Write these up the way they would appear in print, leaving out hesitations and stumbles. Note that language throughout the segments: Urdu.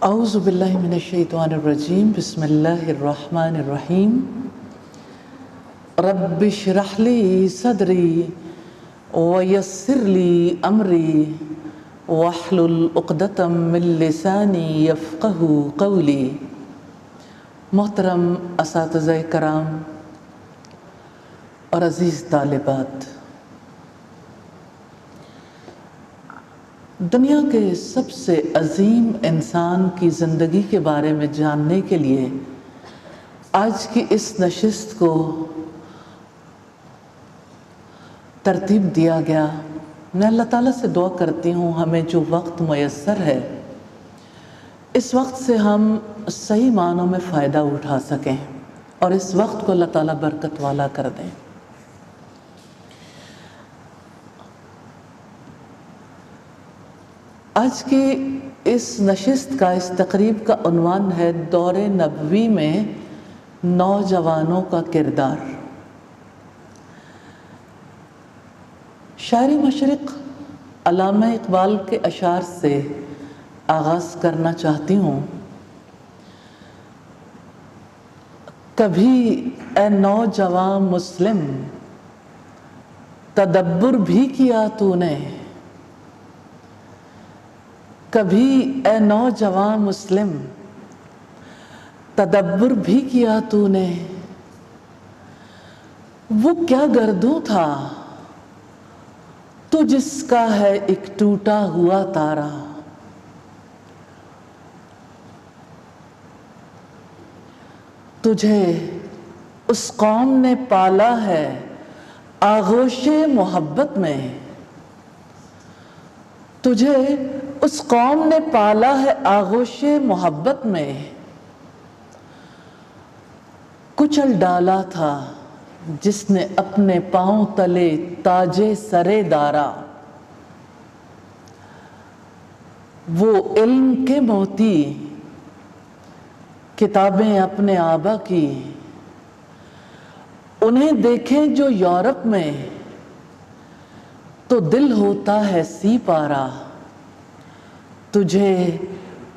اعوذ باللہ من الشیطان الرجیم بسم اللہ الرحمن الرحیم رب اشرح لی صدری ویسر لی امری واحلل عقدۃ من لسانی یفقہوا قولی۔ محترم اساتذہ کرام اور عزیز طالبات، دنیا کے سب سے عظیم انسان کی زندگی کے بارے میں جاننے کے لیے آج کی اس نشست کو ترتیب دیا گیا۔ میں اللہ تعالیٰ سے دعا کرتی ہوں ہمیں جو وقت میسر ہے اس وقت سے ہم صحیح معنوں میں فائدہ اٹھا سکیں اور اس وقت کو اللہ تعالیٰ برکت والا کر دیں۔ آج کی اس نشست کا، اس تقریب کا عنوان ہے دور نبوی میں نوجوانوں کا کردار۔ شاعر مشرق علامہ اقبال کے اشعار سے آغاز کرنا چاہتی ہوں۔ کبھی اے نوجوان مسلم تدبر بھی کیا تو نے، کبھی اے نوجوان مسلم تدبر بھی کیا تو نے، وہ کیا گردوں تھا تو جس کا ہے ایک ٹوٹا ہوا تارا، تجھے اس قوم نے پالا ہے آغوش محبت میں، تجھے اس قوم نے پالا ہے آغوش محبت میں، کچل ڈالا تھا جس نے اپنے پاؤں تلے تاجے سرے دارا، وہ علم کے موتی کتابیں اپنے آبا کی، انہیں دیکھیں جو یورپ میں تو دل ہوتا ہے سی پارا، تجھے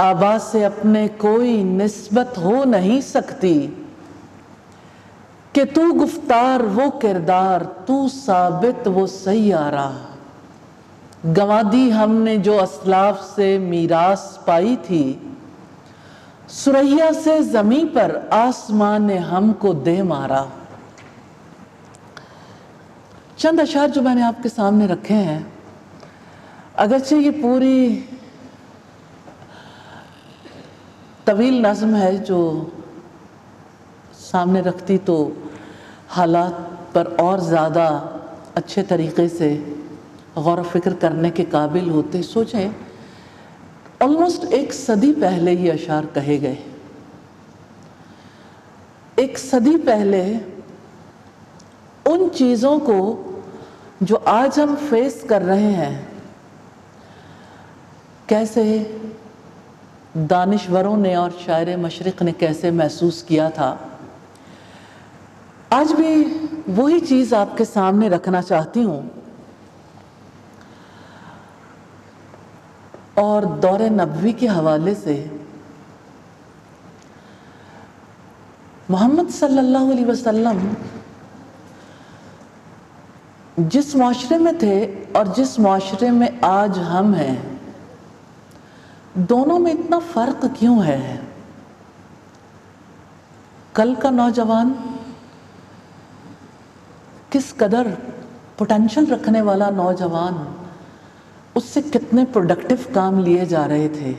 آبا سے اپنے کوئی نسبت ہو نہیں سکتی کہ تو گفتار وہ کردار، تو ثابت وہ سیارہ، گنوا دی ہم نے جو اسلاف سے میراث پائی تھی، سریا سے زمیں پر آسمان نے ہم کو دے مارا۔ چند اشعار جو میں نے آپ کے سامنے رکھے ہیں، اگرچہ یہ پوری طویل نظم ہے جو سامنے رکھتی تو حالات پر اور زیادہ اچھے طریقے سے غور و فکر کرنے کے قابل ہوتے۔ سوچیں آلموسٹ ایک صدی پہلے یہ اشعار کہے گئے، ایک صدی پہلے ان چیزوں کو جو آج ہم فیس کر رہے ہیں کیسے دانشوروں نے اور شاعر مشرق نے کیسے محسوس کیا تھا، آج بھی وہی چیز آپ کے سامنے رکھنا چاہتی ہوں۔ اور دور نبوی کے حوالے سے محمد صلی اللہ علیہ وسلم جس معاشرے میں تھے اور جس معاشرے میں آج ہم ہیں، دونوں میں اتنا فرق کیوں ہے؟ کل کا نوجوان کس قدر پوٹینشل رکھنے والا نوجوان، اس سے کتنے پروڈکٹیو کام لیے جا رہے تھے،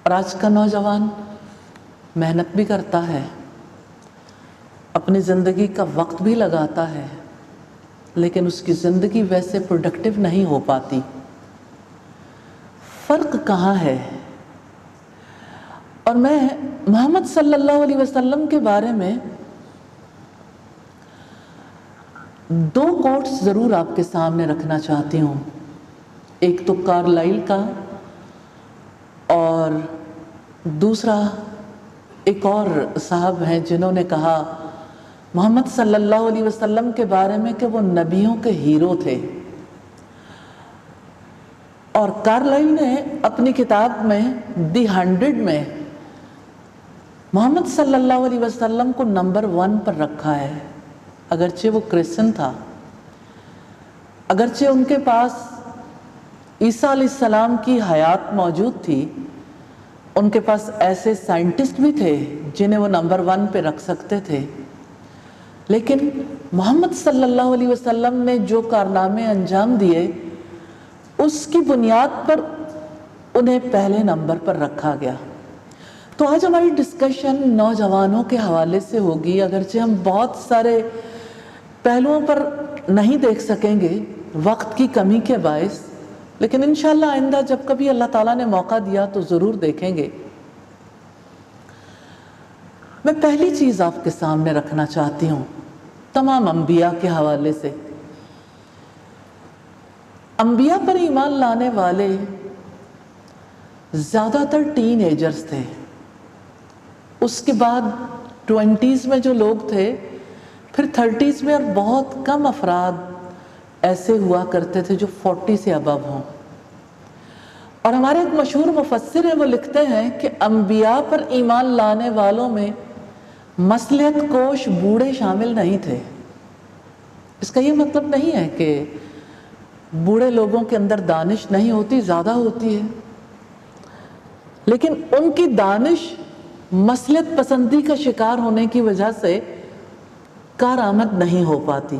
اور آج کا نوجوان محنت بھی کرتا ہے، اپنی زندگی کا وقت بھی لگاتا ہے، لیکن اس کی زندگی ویسے پروڈکٹیو نہیں ہو پاتی۔ فرق کہاں ہے؟ اور میں محمد صلی اللہ علیہ وسلم کے بارے میں دو کوٹس ضرور آپ کے سامنے رکھنا چاہتی ہوں۔ ایک تو کارلائل کا، اور دوسرا ایک اور صاحب ہیں جنہوں نے کہا محمد صلی اللہ علیہ وسلم کے بارے میں کہ وہ نبیوں کے ہیرو تھے، اور کارلائل نے اپنی کتاب میں دی 100 میں محمد صلی اللہ علیہ وسلم کو نمبر 1 پر رکھا ہے. اگرچہ وہ کرسچن تھا، اگرچہ ان کے پاس عیسیٰ علیہ السلام کی حیات موجود تھی، ان کے پاس ایسے سائنٹسٹ بھی تھے جنہیں وہ نمبر 1 پہ رکھ سکتے تھے، لیکن محمد صلی اللہ علیہ وسلم نے جو کارنامے انجام دیے اس کی بنیاد پر انہیں پہلے نمبر پر رکھا گیا. تو آج ہماری ڈسکشن نوجوانوں کے حوالے سے ہوگی، اگرچہ ہم بہت سارے پہلوؤں پر نہیں دیکھ سکیں گے وقت کی کمی کے باعث، لیکن انشاءاللہ آئندہ جب کبھی اللہ تعالیٰ نے موقع دیا تو ضرور دیکھیں گے. میں پہلی چیز آپ کے سامنے رکھنا چاہتی ہوں تمام انبیاء کے حوالے سے. انبیاء پر ایمان لانے والے زیادہ تر ٹین ایجرز تھے، اس کے بعد 20s میں جو لوگ تھے، پھر 30s میں، اور بہت کم افراد ایسے ہوا کرتے تھے جو 40 سے ابو ہوں. اور ہمارے ایک مشہور مفسر ہیں، وہ لکھتے ہیں کہ انبیاء پر ایمان لانے والوں میں مصلحت کوش بوڑھے شامل نہیں تھے. اس کا یہ مطلب نہیں ہے کہ بوڑھے لوگوں کے اندر دانش نہیں ہوتی، زیادہ ہوتی ہے، لیکن ان کی دانش مصلحت پسندی کا شکار ہونے کی وجہ سے کارآمد نہیں ہو پاتی،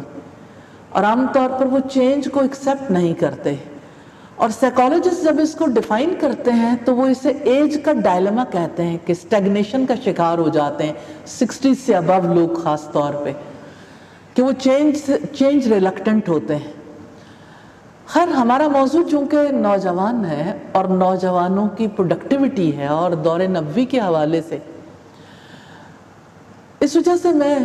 اور عام طور پر وہ چینج کو ایکسیپٹ نہیں کرتے. اور سائیکالوجسٹ جب اس کو ڈیفائن کرتے ہیں تو وہ اسے ایج کا ڈائلما کہتے ہیں کہ اسٹیگنیشن کا شکار ہو جاتے ہیں 60 سے ابو لوگ، خاص طور پہ کہ وہ چینج ریلکٹنٹ ہوتے ہیں. خیر، ہمارا موضوع چونکہ نوجوان ہے اور نوجوانوں کی پروڈکٹیوٹی ہے اور دور نبوی کے حوالے سے، اس وجہ سے میں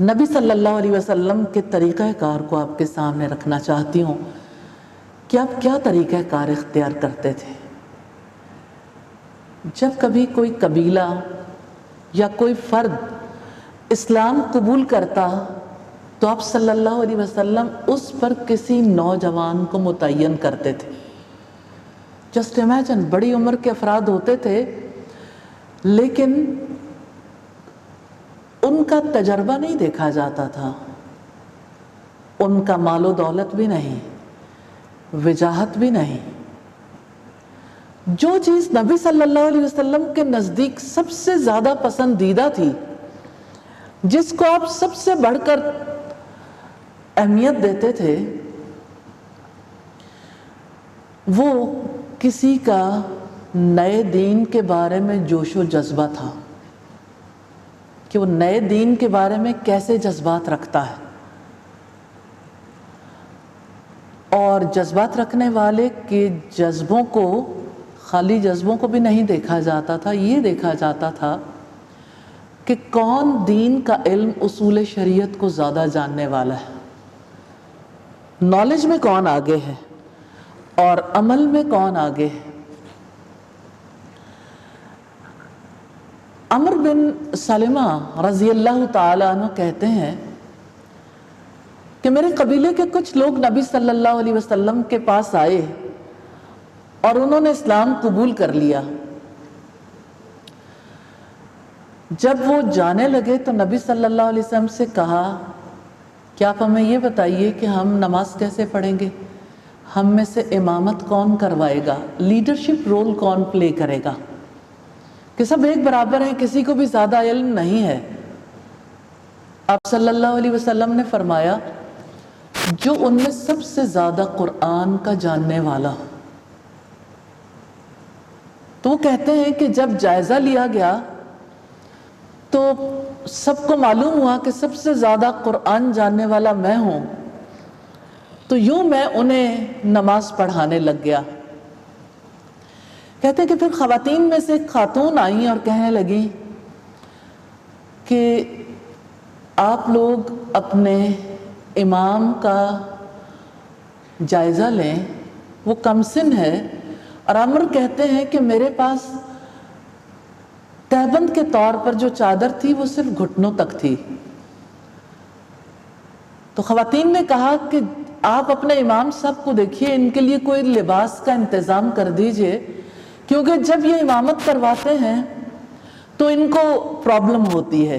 نبی صلی اللہ علیہ وسلم کے طریقہ کار کو آپ کے سامنے رکھنا چاہتی ہوں کہ آپ کیا طریقہ کار اختیار کرتے تھے. جب کبھی کوئی قبیلہ یا کوئی فرد اسلام قبول کرتا تو آپ صلی اللہ علیہ وسلم اس پر کسی نوجوان کو متعین کرتے تھے. جسٹ امیجن، بڑی عمر کے افراد ہوتے تھے لیکن ان کا تجربہ نہیں دیکھا جاتا تھا، ان کا مال و دولت بھی نہیں، وجاہت بھی نہیں. جو چیز نبی صلی اللہ علیہ وسلم کے نزدیک سب سے زیادہ پسندیدہ تھی، جس کو آپ سب سے بڑھ کر اہمیت دیتے تھے، وہ کسی کا نئے دین کے بارے میں جوش و جذبہ تھا کہ وہ نئے دین کے بارے میں کیسے جذبات رکھتا ہے. اور جذبات رکھنے والے کے جذبوں کو، خالی جذبوں کو بھی نہیں دیکھا جاتا تھا، یہ دیکھا جاتا تھا کہ کون دین کا علم، اصول شریعت کو زیادہ جاننے والا ہے، نالج میں کون آگے ہے اور عمل میں کون آگے ہے. عمر بن سلمہ رضی اللہ تعالیٰ عنہ کہتے ہیں کہ میرے قبیلے کے کچھ لوگ نبی صلی اللہ علیہ وسلم کے پاس آئے اور انہوں نے اسلام قبول کر لیا. جب وہ جانے لگے تو نبی صلی اللہ علیہ وسلم سے کہا کہ آپ ہمیں یہ بتائیے کہ ہم نماز کیسے پڑھیں گے، ہم میں سے امامت کون کروائے گا، لیڈرشپ رول کون پلے کرے گا، کہ سب ایک برابر ہیں، کسی کو بھی زیادہ علم نہیں ہے. آپ صلی اللہ علیہ وسلم نے فرمایا جو ان میں سب سے زیادہ قرآن کا جاننے والا ہو. تو وہ کہتے ہیں کہ جب جائزہ لیا گیا تو سب کو معلوم ہوا کہ سب سے زیادہ قرآن جاننے والا میں ہوں، تو یوں میں انہیں نماز پڑھانے لگ گیا. کہتے ہیں کہ پھر خواتین میں سے ایک خاتون آئیں اور کہنے لگی کہ آپ لوگ اپنے امام کا جائزہ لیں، وہ کم سن ہے. اور عمر کہتے ہیں کہ میرے پاس تہبند کے طور پر جو چادر تھی وہ صرف گھٹنوں تک تھی. تو خواتین نے کہا کہ آپ اپنے امام صاحب کو دیکھیے، ان کے لیے کوئی لباس کا انتظام کر دیجئے، کیونکہ جب یہ امامت کرواتے ہیں تو ان کو پرابلم ہوتی ہے۔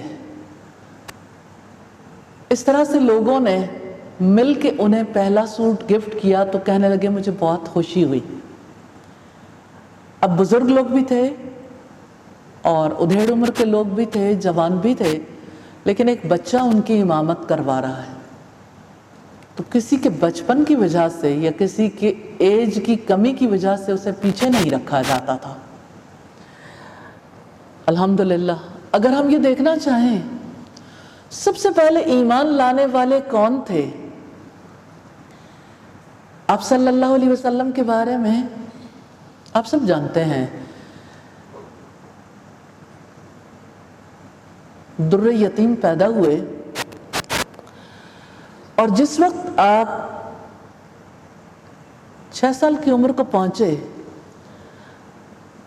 اس طرح سے لوگوں نے مل کے انہیں پہلا سوٹ گفٹ کیا تو کہنے لگے مجھے بہت خوشی ہوئی۔ اب بزرگ لوگ بھی تھے اور ادھیڑ عمر کے لوگ بھی تھے، جوان بھی تھے، لیکن ایک بچہ ان کی امامت کروا رہا ہے، تو کسی کے بچپن کی وجہ سے یا کسی کے ایج کی کمی کی وجہ سے اسے پیچھے نہیں رکھا جاتا تھا۔ الحمدللہ اگر ہم یہ دیکھنا چاہیں سب سے پہلے ایمان لانے والے کون تھے، آپ صلی اللہ علیہ وسلم کے بارے میں آپ سب جانتے ہیں، در یتیم پیدا ہوئے، اور جس وقت آپ 6 سال کی عمر کو پہنچے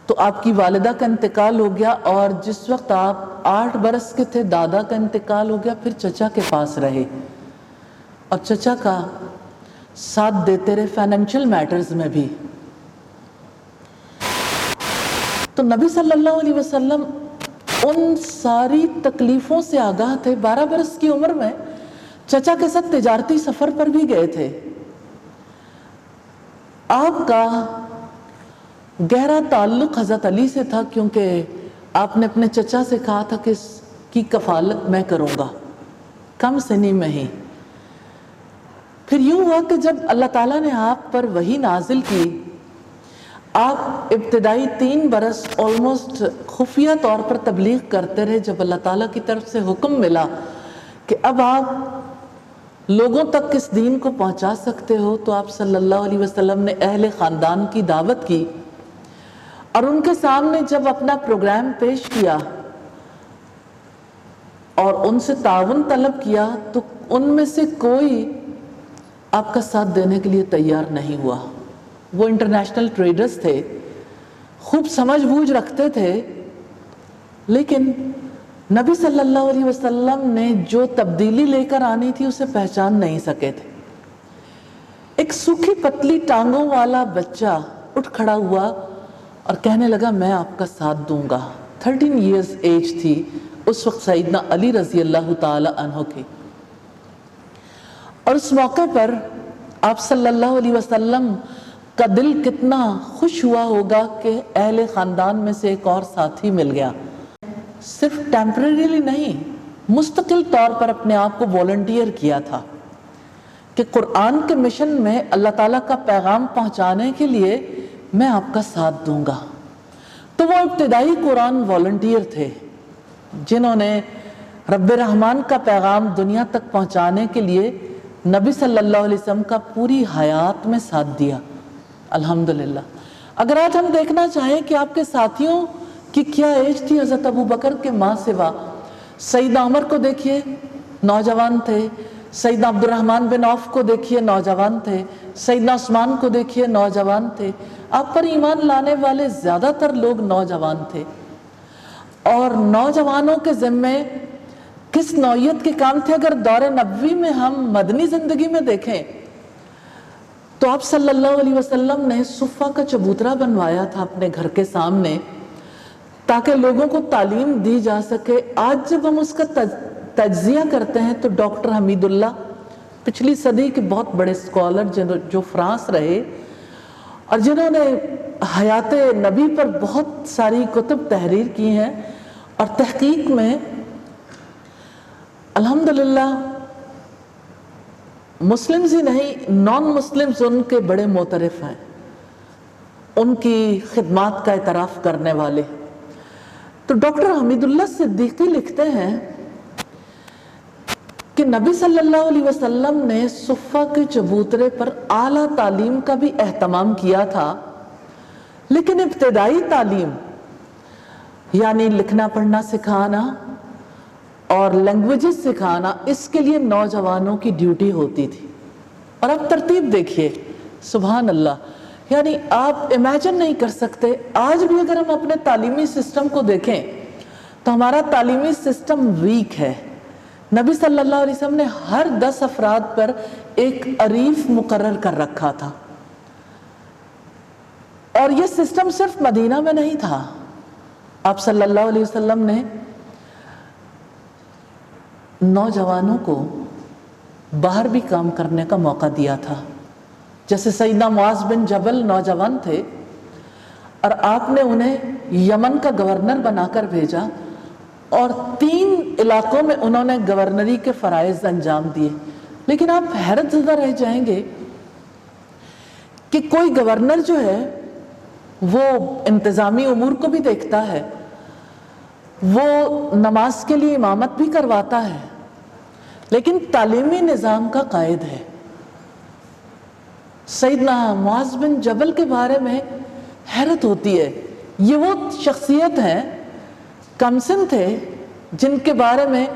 تو آپ کی والدہ کا انتقال ہو گیا، اور جس وقت آپ 8 برس کے تھے دادا کا انتقال ہو گیا، پھر چچا کے پاس رہے اور چچا کا ساتھ دیتے رہے فائنینشل میٹرز میں بھی۔ تو نبی صلی اللہ علیہ وسلم ان ساری تکلیفوں سے آگاہ تھے۔ 12 برس کی عمر میں چچا کے ساتھ تجارتی سفر پر بھی گئے تھے۔ آپ کا گہرا تعلق حضرت علی سے تھا، کیونکہ آپ نے اپنے چچا سے کہا تھا کہ اس کی کفالت میں کروں گا کم سنی میں ہی۔ پھر یوں ہوا کہ جب اللہ تعالیٰ نے آپ پر وحی نازل کی، آپ ابتدائی 3 برس آلموسٹ خفیہ طور پر تبلیغ کرتے رہے۔ جب اللہ تعالیٰ کی طرف سے حکم ملا کہ اب آپ لوگوں تک اس دین کو پہنچا سکتے ہو، تو آپ صلی اللہ علیہ وسلم نے اہل خاندان کی دعوت کی، اور ان کے سامنے جب اپنا پروگرام پیش کیا اور ان سے تعاون طلب کیا، تو ان میں سے کوئی آپ کا ساتھ دینے کے لیے تیار نہیں ہوا۔ وہ انٹرنیشنل ٹریڈرز تھے، خوب سمجھ بوجھ رکھتے تھے، لیکن نبی صلی اللہ علیہ وسلم نے جو تبدیلی لے کر آنی تھی اسے پہچان نہیں سکے تھے۔ ایک سوکھی پتلی ٹانگوں والا بچہ اٹھ کھڑا ہوا اور کہنے لگا میں آپ کا ساتھ دوں گا۔ 13 ایئرز ایج تھی اس وقت سیدنا علی رضی اللہ تعالی عنہ کی، اور اس موقع پر آپ صلی اللہ علیہ وسلم کا دل کتنا خوش ہوا ہوگا کہ اہل خاندان میں سے ایک اور ساتھی مل گیا۔ صرف ٹیمپریریلی نہیں، مستقل طور پر اپنے آپ کو والنٹیئر کیا تھا کہ قرآن کے مشن میں اللہ تعالیٰ کا پیغام پہنچانے کے لیے میں آپ کا ساتھ دوں گا۔ تو وہ ابتدائی قرآن والنٹیئر تھے جنہوں نے رب رحمان کا پیغام دنیا تک پہنچانے کے لیے نبی صلی اللہ علیہ وسلم کا پوری حیات میں ساتھ دیا۔ الحمدللہ اگر آج ہم دیکھنا چاہیں کہ آپ کے ساتھیوں کی کیا ایج تھی، حضرت ابو بکر کے ماں سوا سیدنا عمر کو دیکھیے نوجوان تھے، سیدنا عبد الرحمن بن عوف کو دیکھیے نوجوان تھے، سیدنا عثمان کو دیکھیے نوجوان تھے۔ آپ پر ایمان لانے والے زیادہ تر لوگ نوجوان تھے، اور نوجوانوں کے ذمے کس نوعیت کے کام تھے؟ اگر دور نبوی میں ہم مدنی زندگی میں دیکھیں تو آپ صلی اللہ علیہ وسلم نے صفہ کا چبوترا بنوایا تھا اپنے گھر کے سامنے تاکہ لوگوں کو تعلیم دی جا سکے۔ آج جب ہم اس کا تجزیہ کرتے ہیں تو ڈاکٹر حمید اللہ پچھلی صدی کے بہت بڑے اسکالر جو فرانس رہے اور جنہوں نے حیات نبی پر بہت ساری کتب تحریر کی ہیں اور تحقیق میں الحمدللہ مسلمز ہی نہیں نان مسلمز ان کے بڑے معترف ہیں، ان کی خدمات کا اعتراف کرنے والے۔ تو ڈاکٹر حمید اللہ صدیقی لکھتے ہیں کہ نبی صلی اللہ علیہ وسلم نے صفہ کے چبوترے پر اعلیٰ تعلیم کا بھی اہتمام کیا تھا، لیکن ابتدائی تعلیم یعنی لکھنا پڑھنا سکھانا اور لینگویجز سکھانا اس کے لیے نوجوانوں کی ڈیوٹی ہوتی تھی۔ اور اب ترتیب دیکھیے، سبحان اللہ، یعنی آپ امیجن نہیں کر سکتے۔ آج بھی اگر ہم اپنے تعلیمی سسٹم کو دیکھیں تو ہمارا تعلیمی سسٹم ویک ہے، نبی صلی اللہ علیہ وسلم نے ہر 10 افراد پر ایک عریف مقرر کر رکھا تھا، اور یہ سسٹم صرف مدینہ میں نہیں تھا. آپ صلی اللہ علیہ وسلم نے نوجوانوں کو باہر بھی کام کرنے کا موقع دیا تھا. جیسے سیدنا معاذ بن جبل نوجوان تھے اور آپ نے انہیں یمن کا گورنر بنا کر بھیجا، اور 3 علاقوں میں انہوں نے گورنری کے فرائض انجام دیے. لیکن آپ حیرت زدہ رہ جائیں گے کہ کوئی گورنر جو ہے وہ انتظامی امور کو بھی دیکھتا ہے، وہ نماز کے لیے امامت بھی کرواتا ہے، لیکن تعلیمی نظام کا قائد ہے. سیدنا معاذ بن جبل کے بارے میں حیرت ہوتی ہے. یہ وہ شخصیت ہیں، کمسن تھے، جن کے بارے میں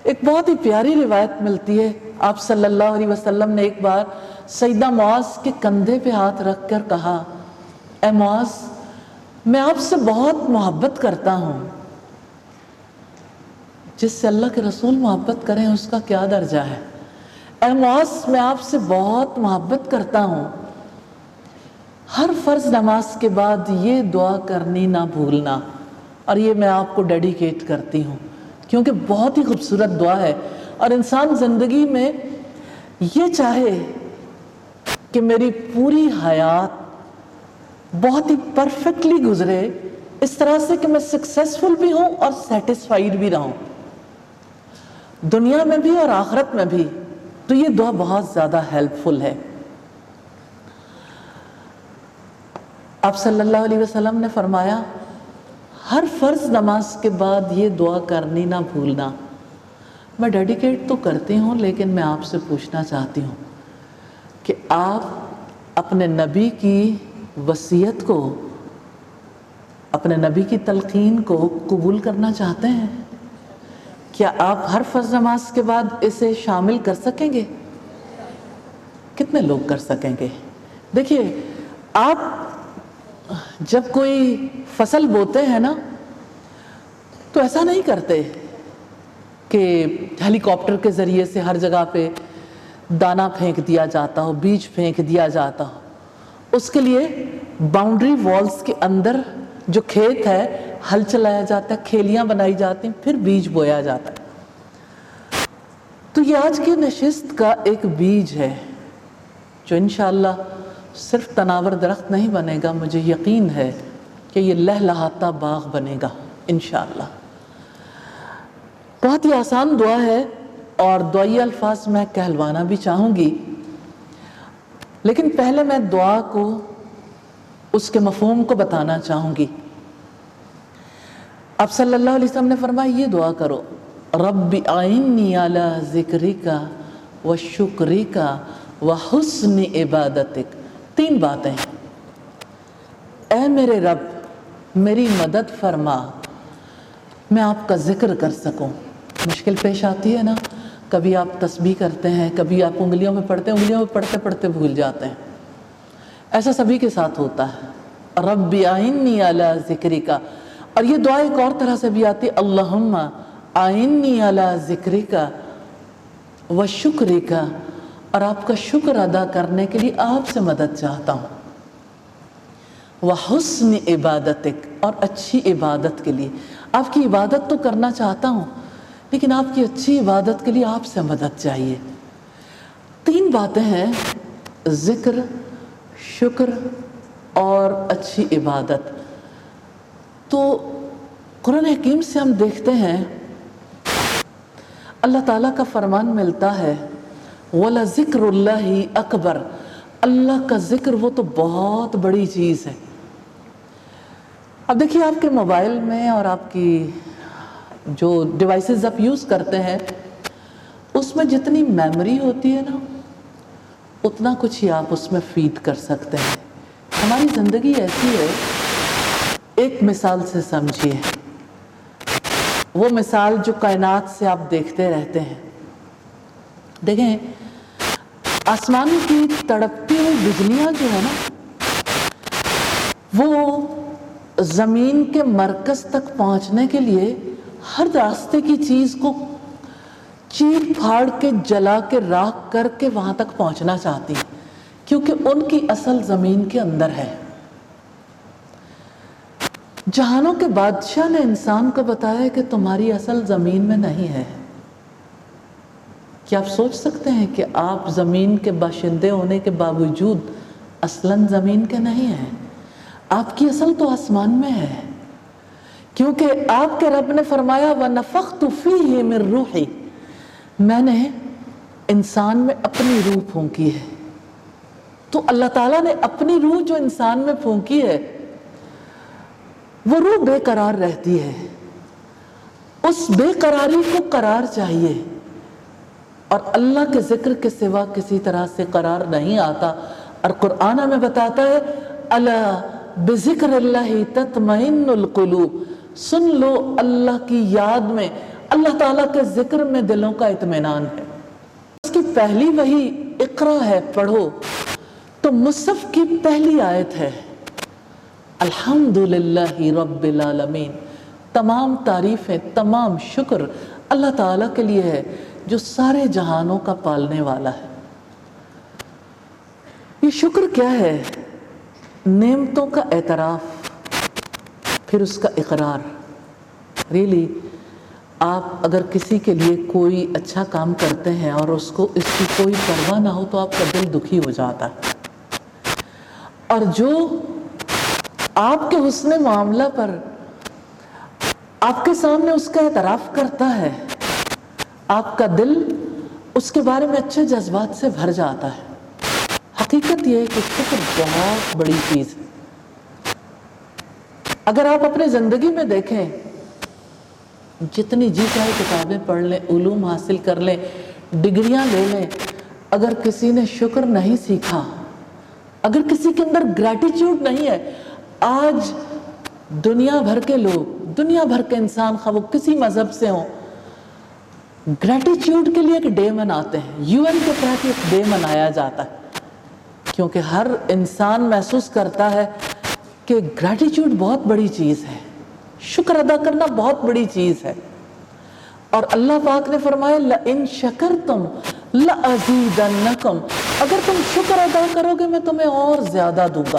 ایک بہت ہی پیاری روایت ملتی ہے. آپ صلی اللہ علیہ وسلم نے ایک بار سیدنا معاذ کے کندھے پہ ہاتھ رکھ کر کہا، اے معاذ، میں آپ سے بہت محبت کرتا ہوں. جس سے اللہ کے رسول محبت کریں اس کا کیا درجہ ہے. اے معاذ، میں آپ سے بہت محبت کرتا ہوں، ہر فرض نماز کے بعد یہ دعا کرنی نہ بھولنا. اور یہ میں آپ کو ڈیڈیکیٹ کرتی ہوں کیونکہ بہت ہی خوبصورت دعا ہے، اور انسان زندگی میں یہ چاہے کہ میری پوری حیات بہت ہی پرفیکٹلی گزرے، اس طرح سے کہ میں سکسیسفل بھی ہوں اور سیٹسفائیڈ بھی رہوں، دنیا میں بھی اور آخرت میں بھی. تو یہ دعا بہت زیادہ ہیلپ فل ہے. آپ صلی اللہ علیہ وسلم نے فرمایا، ہر فرض نماز کے بعد یہ دعا کرنی نہ بھولنا. میں ڈیڈیکیٹ تو کرتی ہوں، لیکن میں آپ سے پوچھنا چاہتی ہوں کہ آپ اپنے نبی کی وصیت کو، اپنے نبی کی تلقین کو قبول کرنا چاہتے ہیں؟ کیا آپ ہر فرض نماز کے بعد اسے شامل کر سکیں گے؟ کتنے لوگ کر سکیں گے؟ دیکھیے، آپ جب کوئی فصل بوتے ہیں نا تو ایسا نہیں کرتے کہ ہیلی کاپٹر کے ذریعے سے ہر جگہ پہ دانہ پھینک دیا جاتا ہو، بیج پھینک دیا جاتا ہو. اس کے لیے باؤنڈری والز کے اندر جو کھیت ہے ہل چلایا جاتا ہے، کھیلیاں بنائی جاتی ہیں، پھر بیج بویا جاتا ہے. تو یہ آج کی نشست کا ایک بیج ہے جو انشاءاللہ صرف تناور درخت نہیں بنے گا، مجھے یقین ہے کہ یہ لہلہاتا باغ بنے گا انشاءاللہ. بہت ہی آسان دعا ہے اور دعائی الفاظ میں کہلوانا بھی چاہوں گی، لیکن پہلے میں دعا کو، اس کے مفہوم کو بتانا چاہوں گی. آپ صلی اللہ علیہ وسلم نے فرمایا، یہ دعا کرو، رب اعنی علی ذکرک و شکرک و حسن عبادتک. 3 باتیں. اے میرے رب، میری مدد فرما، میں آپ کا ذکر کر سکوں. مشکل پیش آتی ہے نا، کبھی آپ تسبیح کرتے ہیں، کبھی آپ انگلیوں میں پڑھتے ہیں، انگلیوں میں پڑھتے پڑھتے بھول جاتے ہیں. ایسا سبھی کے ساتھ ہوتا ہے. رب اعنی علی ذکرک. اور یہ دعا ایک اور طرح سے بھی آتی ہے، اللہم اعنی علی ذکرک و شکرک. اور آپ کا شکر ادا کرنے کے لیے آپ سے مدد چاہتا ہوں. وحسن عبادتک. اور اچھی عبادت کے لیے، آپ کی عبادت تو کرنا چاہتا ہوں لیکن آپ کی اچھی عبادت کے لیے آپ سے مدد چاہیے. 3 باتیں ہیں، ذکر، شکر اور اچھی عبادت. تو قرآن حکیم سے ہم دیکھتے ہیں اللہ تعالیٰ کا فرمان ملتا ہے، وَلَذِكْرُ اللَّهِ أَكْبَرُ. اللہ کا ذکر وہ تو بہت بڑی چیز ہے. اب دیکھیے، آپ کے موبائل میں اور آپ کی جو ڈیوائسز آپ یوز کرتے ہیں اس میں جتنی میموری ہوتی ہے نا، اتنا کچھ ہی آپ اس میں فیڈ کر سکتے ہیں. ہماری زندگی ایسی ہے، ایک مثال سے سمجھیے، وہ مثال جو کائنات سے آپ دیکھتے رہتے ہیں. دیکھیں، آسمان کی تڑپتی ہوئی بجلیاں جو ہے نا، وہ زمین کے مرکز تک پہنچنے کے لیے ہر راستے کی چیز کو چیر پھاڑ کے جلا کے راکھ کر کے وہاں تک پہنچنا چاہتی ہیں، کیونکہ ان کی اصل زمین کے اندر ہے۔ جہانوں کے بادشاہ نے انسان کو بتایا کہ تمہاری اصل زمین میں نہیں ہے۔ کیا آپ سوچ سکتے ہیں کہ آپ زمین کے باشندے ہونے کے باوجود اصلاً زمین کے نہیں ہیں؟ آپ کی اصل تو آسمان میں ہے، کیونکہ آپ کے رب نے فرمایا وَنَفَخْتُ فِيهِ مِن رُوحِي، میں نے انسان میں اپنی روح پھونکی ہے۔ تو اللہ تعالیٰ نے اپنی روح جو انسان میں پھونکی ہے، وہ روح بے قرار رہتی ہے، اس بے قراری کو قرار چاہیے، اور اللہ کے ذکر کے سوا کسی طرح سے قرار نہیں آتا۔ اور قرآن ہمیں بتاتا ہے الا بذکر اللہ تطمئن القلوب، سن لو اللہ کی یاد میں، اللہ تعالیٰ کے ذکر میں دلوں کا اطمینان ہے۔ اس کی پہلی وحی اقرا ہے، پڑھو، تو مصحف کی پہلی آیت ہے الحمدللہ رب العالمین، تمام تعریفیں، تمام شکر اللہ تعالیٰ کے لیے ہے جو سارے جہانوں کا پالنے والا ہے۔ یہ شکر کیا ہے؟ نعمتوں کا اعتراف، پھر اس کا اقرار۔ ریلی آپ اگر کسی کے لیے کوئی اچھا کام کرتے ہیں اور اس کی کوئی پرواہ نہ ہو تو آپ کا دل دکھی ہو جاتا ہے، اور جو آپ کے حسن معاملہ پر آپ کے سامنے اس کا اعتراف کرتا ہے، آپ کا دل اس کے بارے میں اچھے جذبات سے بھر جاتا ہے۔ حقیقت یہ ہے کہ شکر بہت بڑی چیز ہے۔ اگر آپ اپنے زندگی میں دیکھیں، جتنی جی چاہے کتابیں پڑھ لیں، علوم حاصل کر لیں، ڈگریاں لے لیں، اگر کسی نے شکر نہیں سیکھا، اگر کسی کے اندر گریٹیٹیوڈ نہیں ہے، آج دنیا بھر کے لوگ، دنیا بھر کے انسان، خواہ وہ کسی مذہب سے ہوں، گریٹیٹیوڈ کے لیے ایک ڈے مناتے ہیں۔ UN کے تحت ایک ڈے منایا جاتا ہے، کیونکہ ہر انسان محسوس کرتا ہے کہ گریٹیٹیوڈ بہت بڑی چیز ہے، شکر ادا کرنا بہت بڑی چیز ہے۔ اور اللہ پاک نے فرمایا لَإِن شَكَرْتُمْ لَأَزِيدَنَّكُمْ، اگر تم شکر ادا کرو گے میں تمہیں اور زیادہ دوں گا۔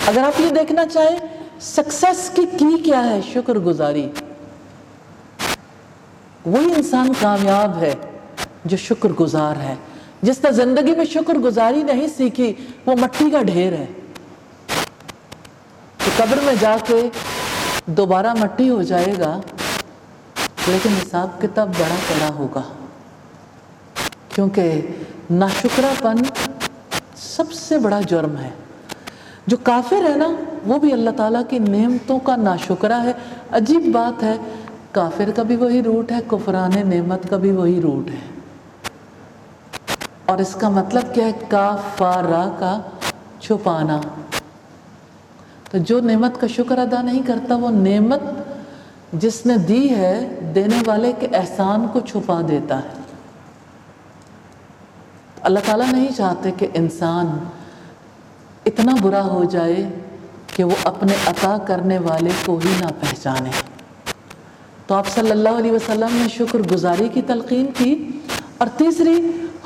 اگر آپ یہ دیکھنا چاہیں سکسیس کی کیا ہے، شکر گزاری، وہی انسان کامیاب ہے جو شکر گزار ہے۔ جس نے زندگی میں شکر گزاری نہیں سیکھی وہ مٹی کا ڈھیر ہے، تو قبر میں جا کے دوبارہ مٹی ہو جائے گا، لیکن حساب کتاب بڑا کڑا ہوگا، کیونکہ ناشکرا پن سب سے بڑا جرم ہے۔ جو کافر ہے نا، وہ بھی اللہ تعالیٰ کی نعمتوں کا ناشکرا ہے۔ عجیب بات ہے، کافر کا بھی وہی روٹ ہے، کفران نعمت کا بھی وہی روٹ ہے، اور اس کا مطلب کیا ہے؟ کافارہ کا چھپانا۔ تو جو نعمت کا شکر ادا نہیں کرتا، وہ نعمت جس نے دی ہے، دینے والے کے احسان کو چھپا دیتا ہے۔ اللہ تعالیٰ نہیں چاہتے کہ انسان اتنا برا ہو جائے کہ وہ اپنے عطا کرنے والے کو ہی نہ پہچانے۔ تو آپ صلی اللہ علیہ وسلم نے شکر گزاری کی تلقین کی، اور تیسری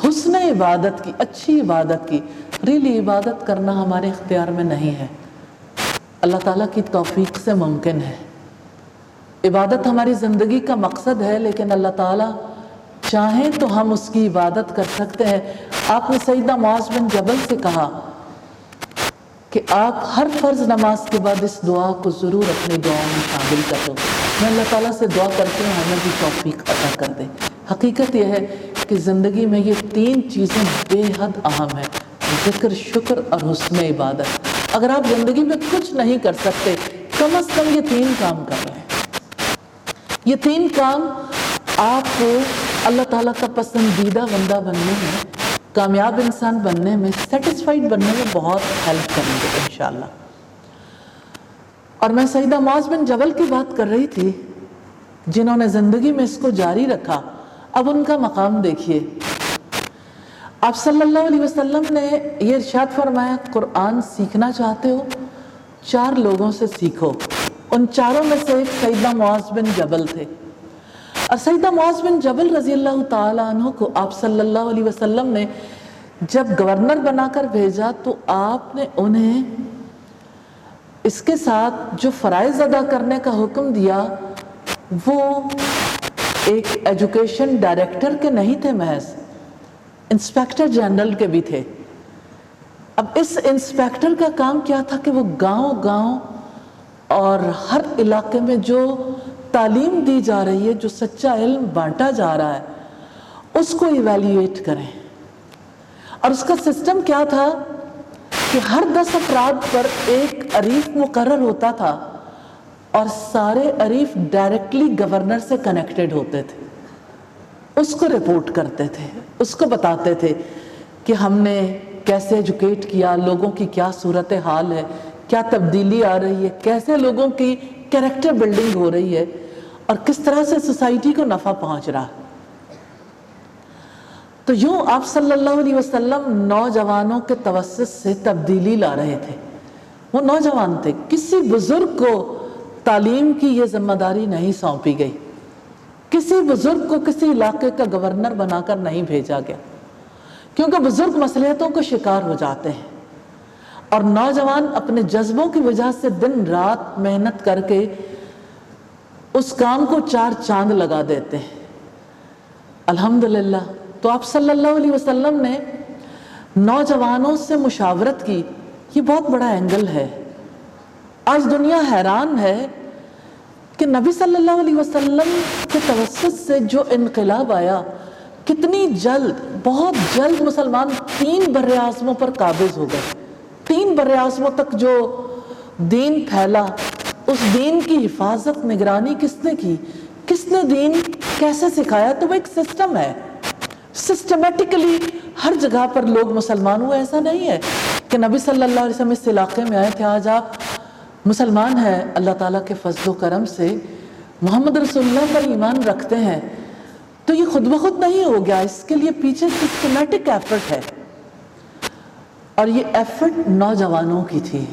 حسن عبادت کی، اچھی عبادت کی۔ ریلی عبادت کرنا ہمارے اختیار میں نہیں ہے، اللہ تعالیٰ کی توفیق سے ممکن ہے۔ عبادت ہماری زندگی کا مقصد ہے، لیکن اللہ تعالیٰ چاہیں تو ہم اس کی عبادت کر سکتے ہیں۔ آپ نے سیدنا معاذ بن جبل سے کہا کہ آپ ہر فرض نماز کے بعد اس دعا کو ضرور اپنی دعاؤں میں شامل کر دو۔ میں اللہ تعالیٰ سے دعا کرتی ہوں ہمیں بھی توفیق عطا کر دے۔ حقیقت یہ ہے کہ زندگی میں یہ تین چیزیں بے حد اہم ہیں، ذکر، شکر اور حسن عبادت۔ اگر آپ زندگی میں کچھ نہیں کر سکتے، کم از کم یہ تین کام کر رہے ہیں۔ یہ تین کام آپ کو اللہ تعالیٰ کا پسندیدہ بندہ بننے میں، کامیاب انسان بننے میں، سیٹسفائیڈ بننے میں بہت ہیلپ کریں گے انشاءاللہ۔ اور میں سیدہ معاذ بن جبل کی بات کر رہی تھی، جنہوں نے زندگی میں اس کو جاری رکھا۔ اب ان کا مقام دیکھیے، آپ صلی اللہ علیہ وسلم نے یہ ارشاد فرمایا، قرآن سیکھنا چاہتے ہو 4 لوگوں سے سیکھو۔ ان چاروں میں سے ایک سیدنا معاذ بن جبل تھے۔ اور سیدہ معاذ بن جبل رضی اللہ تعالیٰ عنہ کو آپ صلی اللہ علیہ وسلم نے جب گورنر بنا کر بھیجا تو آپ نے انہیں اس کے ساتھ جو فرائض ادا کرنے کا حکم دیا وہ ایک ایجوکیشن ڈائریکٹر کے نہیں تھے، محض انسپیکٹر جنرل کے بھی تھے۔ اب اس انسپیکٹر کا کام کیا تھا کہ وہ گاؤں گاؤں اور ہر علاقے میں جو تعلیم دی جا رہی ہے، جو سچا علم بانٹا جا رہا ہے، اس کو ایویلیویٹ کریں۔ اور اس کا سسٹم کیا تھا کہ ہر 10 افراد پر ایک عریف مقرر ہوتا تھا اور سارے عریف ڈائریکٹلی گورنر سے کنیکٹڈ ہوتے تھے، اس کو رپورٹ کرتے تھے، اس کو بتاتے تھے کہ ہم نے کیسے ایجوکیٹ کیا، لوگوں کی کیا صورتحال ہے، کیا تبدیلی آ رہی ہے، کیسے لوگوں کی کیریکٹر بلڈنگ ہو رہی ہے اور کس طرح سے سوسائٹی کو نفع پہنچ رہا ہے۔ تو یوں آپ صلی اللہ علیہ وسلم نوجوانوں کے توسط سے تبدیلی لا رہے تھے۔ وہ نوجوان تھے، کسی بزرگ کو تعلیم کی یہ ذمہ داری نہیں سونپی گئی، کسی بزرگ کو کسی علاقے کا گورنر بنا کر نہیں بھیجا گیا، کیونکہ بزرگ مصلحتوں کو شکار ہو جاتے ہیں اور نوجوان اپنے جذبوں کی وجہ سے دن رات محنت کر کے اس کام کو 4 چاند لگا دیتے ہیں۔ الحمدللہ تو آپ صلی اللہ علیہ وسلم نے نوجوانوں سے مشاورت کی، یہ بہت بڑا اینگل ہے۔ آج دنیا حیران ہے کہ نبی صلی اللہ علیہ وسلم کے توسط سے جو انقلاب آیا، کتنی جلد، بہت جلد مسلمان 3 براعظموں پر قابض ہو گئے۔ 3 براعظموں تک جو دین پھیلا، اس دین کی حفاظت، نگرانی کس نے کی؟ کس نے دین کیسے سکھایا؟ تو وہ ایک سسٹم ہے، سسٹمیٹکلی ہر جگہ پر لوگ مسلمان ہوئے۔ ایسا نہیں ہے کہ نبی صلی اللہ علیہ وسلم اس علاقے میں آئے تھے، آج آپ مسلمان ہیں، اللہ تعالیٰ کے فضل و کرم سے محمد رسول اللہ پر ایمان رکھتے ہیں، تو یہ خود بخود نہیں ہو گیا، اس کے لیے پیچھے سسٹمیٹک ایفرٹ ہے، اور یہ ایفرٹ نوجوانوں کی تھی۔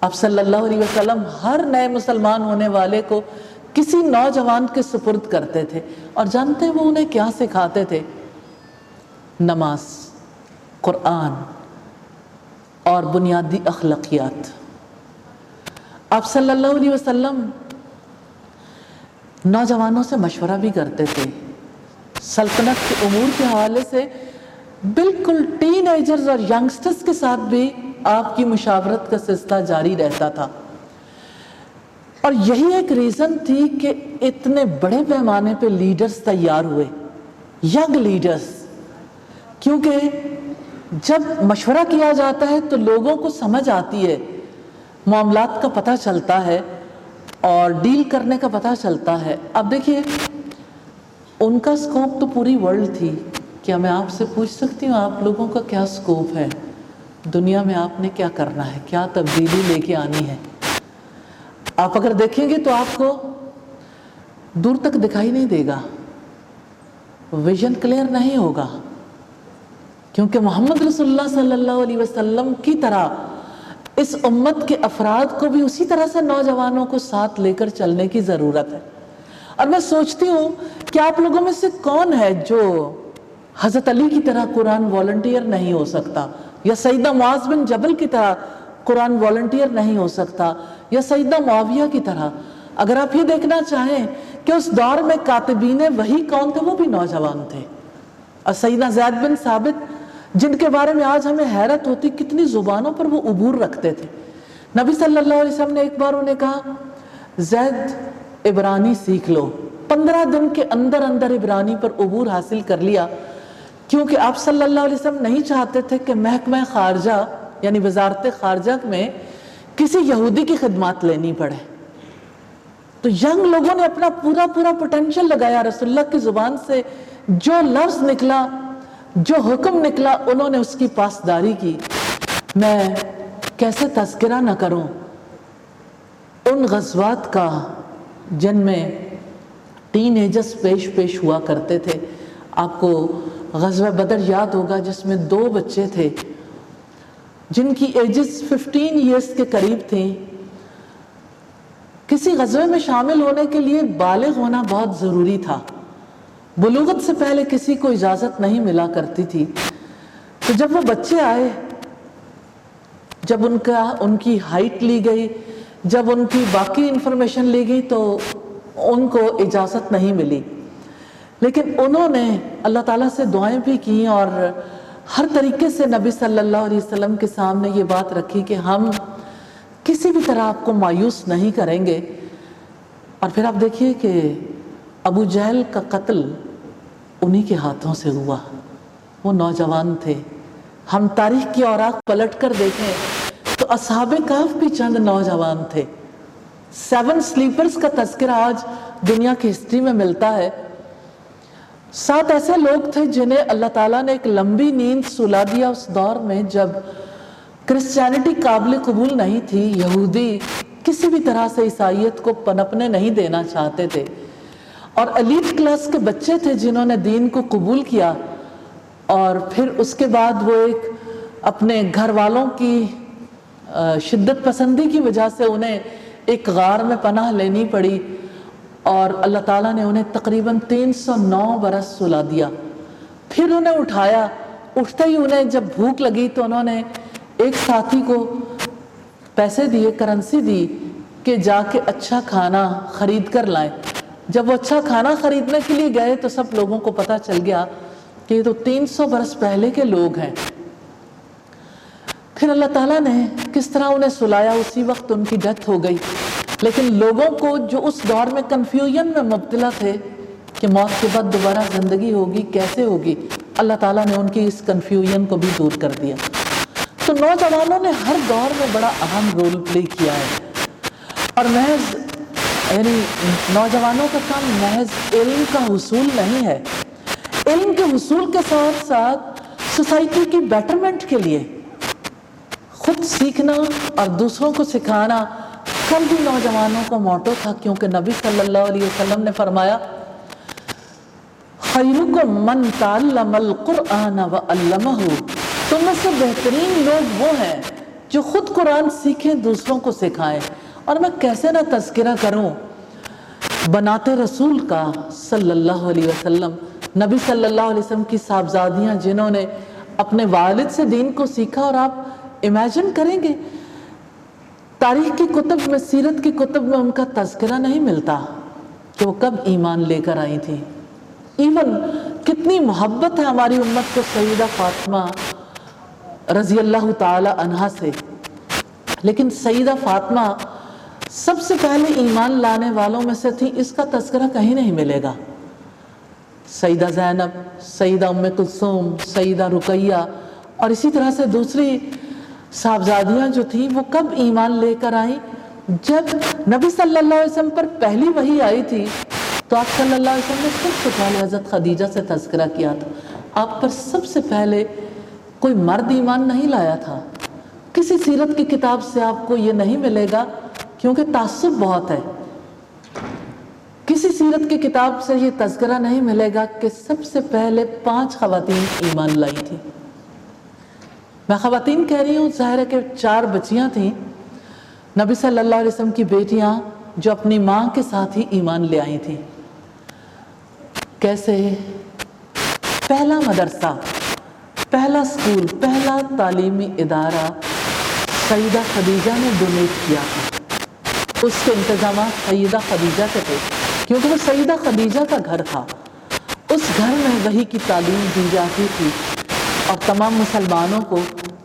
آپ صلی اللہ علیہ وسلم ہر نئے مسلمان ہونے والے کو کسی نوجوان کے سپرد کرتے تھے، اور جانتے ہیں وہ انہیں کیا سکھاتے تھے؟ نماز، قرآن اور بنیادی اخلاقیات۔ آپ صلی اللہ علیہ وسلم نوجوانوں سے مشورہ بھی کرتے تھے، سلطنت کے امور کے حوالے سے بالکل ٹین ایجرز اور ینگسٹرز کے ساتھ بھی آپ کی مشاورت کا سلسلہ جاری رہتا تھا۔ اور یہی ایک ریزن تھی کہ اتنے بڑے پیمانے پہ لیڈرز تیار ہوئے، ینگ لیڈرز، کیونکہ جب مشورہ کیا جاتا ہے تو لوگوں کو سمجھ آتی ہے، معاملات کا پتہ چلتا ہے اور ڈیل کرنے کا پتہ چلتا ہے۔ اب دیکھیے، ان کا سکوپ تو پوری ورلڈ تھی۔ کیا میں آپ سے پوچھ سکتی ہوں آپ لوگوں کا کیا سکوپ ہے؟ دنیا میں آپ نے کیا کرنا ہے، کیا تبدیلی لے کے آنی ہے؟ آپ اگر دیکھیں گے تو آپ کو دور تک دکھائی نہیں دے گا، ویژن کلیئر نہیں ہوگا، کیونکہ محمد رسول اللہ صلی اللہ علیہ وسلم کی طرح اس امت کے افراد کو بھی اسی طرح سے نوجوانوں کو ساتھ لے کر چلنے کی ضرورت ہے۔ اور میں سوچتی ہوں کہ آپ لوگوں میں سے کون ہے جو حضرت علی کی طرح قرآن والنٹیئر نہیں ہو سکتا، یا سیدہ معاذ بن جبل کی طرح قرآن والنٹیئر نہیں ہو سکتا، یا سیدہ معاویہ کی طرح۔ اگر آپ یہ دیکھنا چاہیں کہ اس دور میں کاتبین وحی کون تھے، وہ بھی نوجوان تھے۔ اور سیدنا زید بن ثابت، جن کے بارے میں آج ہمیں حیرت ہوتی کتنی زبانوں پر وہ عبور رکھتے تھے، نبی صلی اللہ علیہ وسلم نے ایک بار انہیں کہا زید عبرانی سیکھ لو۔ 15 دن کے اندر اندر عبرانی پر عبور حاصل کر لیا، کیونکہ آپ صلی اللہ علیہ وسلم نہیں چاہتے تھے کہ محکمہ خارجہ یعنی وزارت خارجہ میں کسی یہودی کی خدمات لینی پڑے۔ تو ینگ لوگوں نے اپنا پورا پوٹینشل لگایا، رسول اللہ کی زبان سے جو لفظ نکلا، جو حکم نکلا، انہوں نے اس کی پاسداری کی۔ میں کیسے تذکرہ نہ کروں ان غزوات کا جن میں ٹین ایجز پیش ہوا کرتے تھے۔ آپ کو غزوہ بدر یاد ہوگا، جس میں 2 بچے تھے جن کی ایجز 15 ایئرز کے قریب تھیں، کسی غزوے میں شامل ہونے کے لیے بالغ ہونا بہت ضروری تھا. بلوغت سے پہلے کسی کو اجازت نہیں ملا کرتی تھی. تو جب وہ بچے آئے، جب ان کی ہائٹ لی گئی، جب ان کی باقی انفارمیشن لی گئی تو ان کو اجازت نہیں ملی. لیکن انہوں نے اللہ تعالیٰ سے دعائیں بھی کی اور ہر طریقے سے نبی صلی اللہ علیہ وسلم کے سامنے یہ بات رکھی کہ ہم کسی بھی طرح آپ کو مایوس نہیں کریں گے. اور پھر آپ دیکھیے کہ ابو جہل کا قتل انہی کے ہاتھوں سے ہوا. وہ نوجوان تھے. ہم تاریخ کی اوراق پلٹ کر دیکھیں تو اصحاب کہف بھی چند نوجوان تھے. 7 سلیپرز کا تذکرہ آج دنیا کی ہسٹری میں ملتا ہے. 7 ایسے لوگ تھے جنہیں اللہ تعالیٰ نے ایک لمبی نیند سلا دیا اس دور میں جب کرسچینٹی قابل قبول نہیں تھی. یہودی کسی بھی طرح سے عیسائیت کو پنپنے نہیں دینا چاہتے تھے اور ایلیٹ کلاس کے بچے تھے جنہوں نے دین کو قبول کیا اور پھر اس کے بعد وہ ایک اپنے گھر والوں کی شدت پسندی کی وجہ سے انہیں ایک غار میں پناہ لینی پڑی اور اللہ تعالیٰ نے انہیں تقریباً 309 برس سلا دیا. پھر انہیں اٹھایا. اٹھتے ہی انہیں جب بھوک لگی تو انہوں نے ایک ساتھی کو پیسے دیے، کرنسی دی کہ جا کے اچھا کھانا خرید کر لائیں. جب وہ اچھا کھانا خریدنے کے لیے گئے تو سب لوگوں کو پتہ چل گیا کہ یہ تو 300 برس پہلے کے لوگ ہیں. پھر اللہ تعالیٰ نے کس طرح انہیں سلایا. اسی وقت ان کی ڈیتھ ہو گئی. لیکن لوگوں کو جو اس دور میں کنفیوژن میں مبتلا تھے کہ موت کے بعد دوبارہ زندگی ہوگی کیسے ہوگی، اللہ تعالیٰ نے ان کی اس کنفیوژن کو بھی دور کر دیا. تو نوجوانوں نے ہر دور میں بڑا اہم رول پلے کیا ہے اور محض یعنی نوجوانوں کا کام محض علم کا حصول نہیں ہے. علم کے حصول کے ساتھ ساتھ سوسائٹی کی بیٹرمنٹ کے لیے خود سیکھنا اور دوسروں کو سکھانا کل بھی نوجوانوں کا موٹو تھا. کیونکہ نبی صلی اللہ علیہ وسلم نے فرمایا خیرکم من تعلم القرآن وعلمہ، تم میں سے بہترین لوگ وہ ہیں جو خود قرآن سیکھیں دوسروں کو سکھائیں. اور میں کیسے نہ تذکرہ کروں بناتے رسول کا صلی اللہ علیہ وسلم، نبی صلی اللہ علیہ وسلم کی صاحبزادیاں جنہوں نے اپنے والد سے دین کو سیکھا. اور آپ امیجن کریں گے تاریخ کی کتب میں، سیرت کی کتب میں ان کا تذکرہ نہیں ملتا کہ وہ کب ایمان لے کر آئی تھی. ایون کتنی محبت ہے ہماری امت کو سیدہ فاطمہ رضی اللہ تعالی عنہا سے، لیکن سیدہ فاطمہ سب سے پہلے ایمان لانے والوں میں سے تھی. اس کا تذکرہ کہیں نہیں ملے گا. سیدہ زینب، سیدہ ام کلثوم، سیدہ رقیہ اور اسی طرح سے دوسری صاحبزادیاں جو تھیں وہ کب ایمان لے کر آئیں؟ جب نبی صلی اللہ علیہ وسلم پر پہلی وحی آئی تھی تو آپ صلی اللہ علیہ وسلم نے سب سے پہلے حضرت خدیجہ سے تذکرہ کیا تھا. آپ پر سب سے پہلے کوئی مرد ایمان نہیں لایا تھا. کسی سیرت کی کتاب سے آپ کو یہ نہیں ملے گا کیونکہ تعصب بہت ہے. کسی سیرت کی کتاب سے یہ تذکرہ نہیں ملے گا کہ سب سے پہلے 5 خواتین ایمان لائی تھی. میں خواتین کہہ رہی ہوں، ظاہر ہے کہ 4 بچیاں تھیں نبی صلی اللہ علیہ وسلم کی بیٹیاں جو اپنی ماں کے ساتھ ہی ایمان لے آئی تھیں. کیسے؟ پہلا مدرسہ، پہلا اسکول، پہلا تعلیمی ادارہ سیدہ خدیجہ نے ڈونیٹ کیا تھا. اس کے انتظامات سیدہ خدیجہ کے تھے کیونکہ وہ سیدہ خدیجہ کا گھر تھا. اس گھر میں وحی کی تعلیم دی جاتی تھی اور تمام مسلمانوں کو،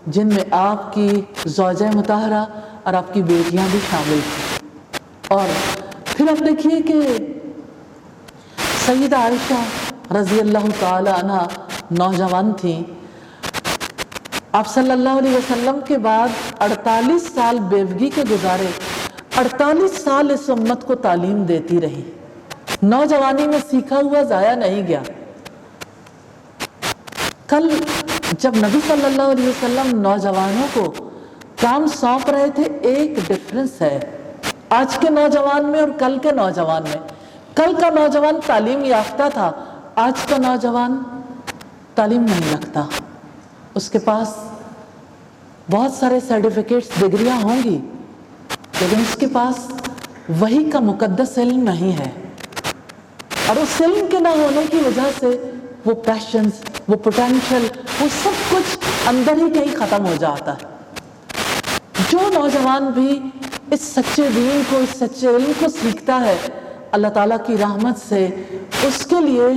جن میں آپ کی زوجہ مطہرہ اور آپ کی بیٹیاں بھی شامل تھیں. اور پھر آپ دیکھیے کہ سیدہ عائشہ رضی اللہ تعالی عنہ نوجوان تھیں. آپ صلی اللہ علیہ وسلم کے بعد 48 سال بیوگی کے گزارے. 48 سال اس امت کو تعلیم دیتی رہی. نوجوانی میں سیکھا ہوا ضائع نہیں گیا. کل جب نبی صلی اللہ علیہ وسلم نوجوانوں کو کام سونپ رہے تھے، ایک ڈفرنس ہے آج کے نوجوان میں اور کل کے نوجوان میں. کل کا نوجوان تعلیم یافتہ تھا، آج کا نوجوان تعلیم نہیں رکھتا. اس کے پاس بہت سارے سرٹیفکیٹس، ڈگریاں ہوں گی، لیکن اس کے پاس وحی کا مقدس علم نہیں ہے، اور اس علم کے نہ ہونے کی وجہ سے وہ پیشنز، وہ پوٹینشل، وہ سب کچھ اندر ہی کہیں ختم ہو جاتا ہے۔ جو نوجوان بھی اس سچے دین کو، اس سچے علم کو سیکھتا ہے، اللہ تعالیٰ کی رحمت سے اس کے لیے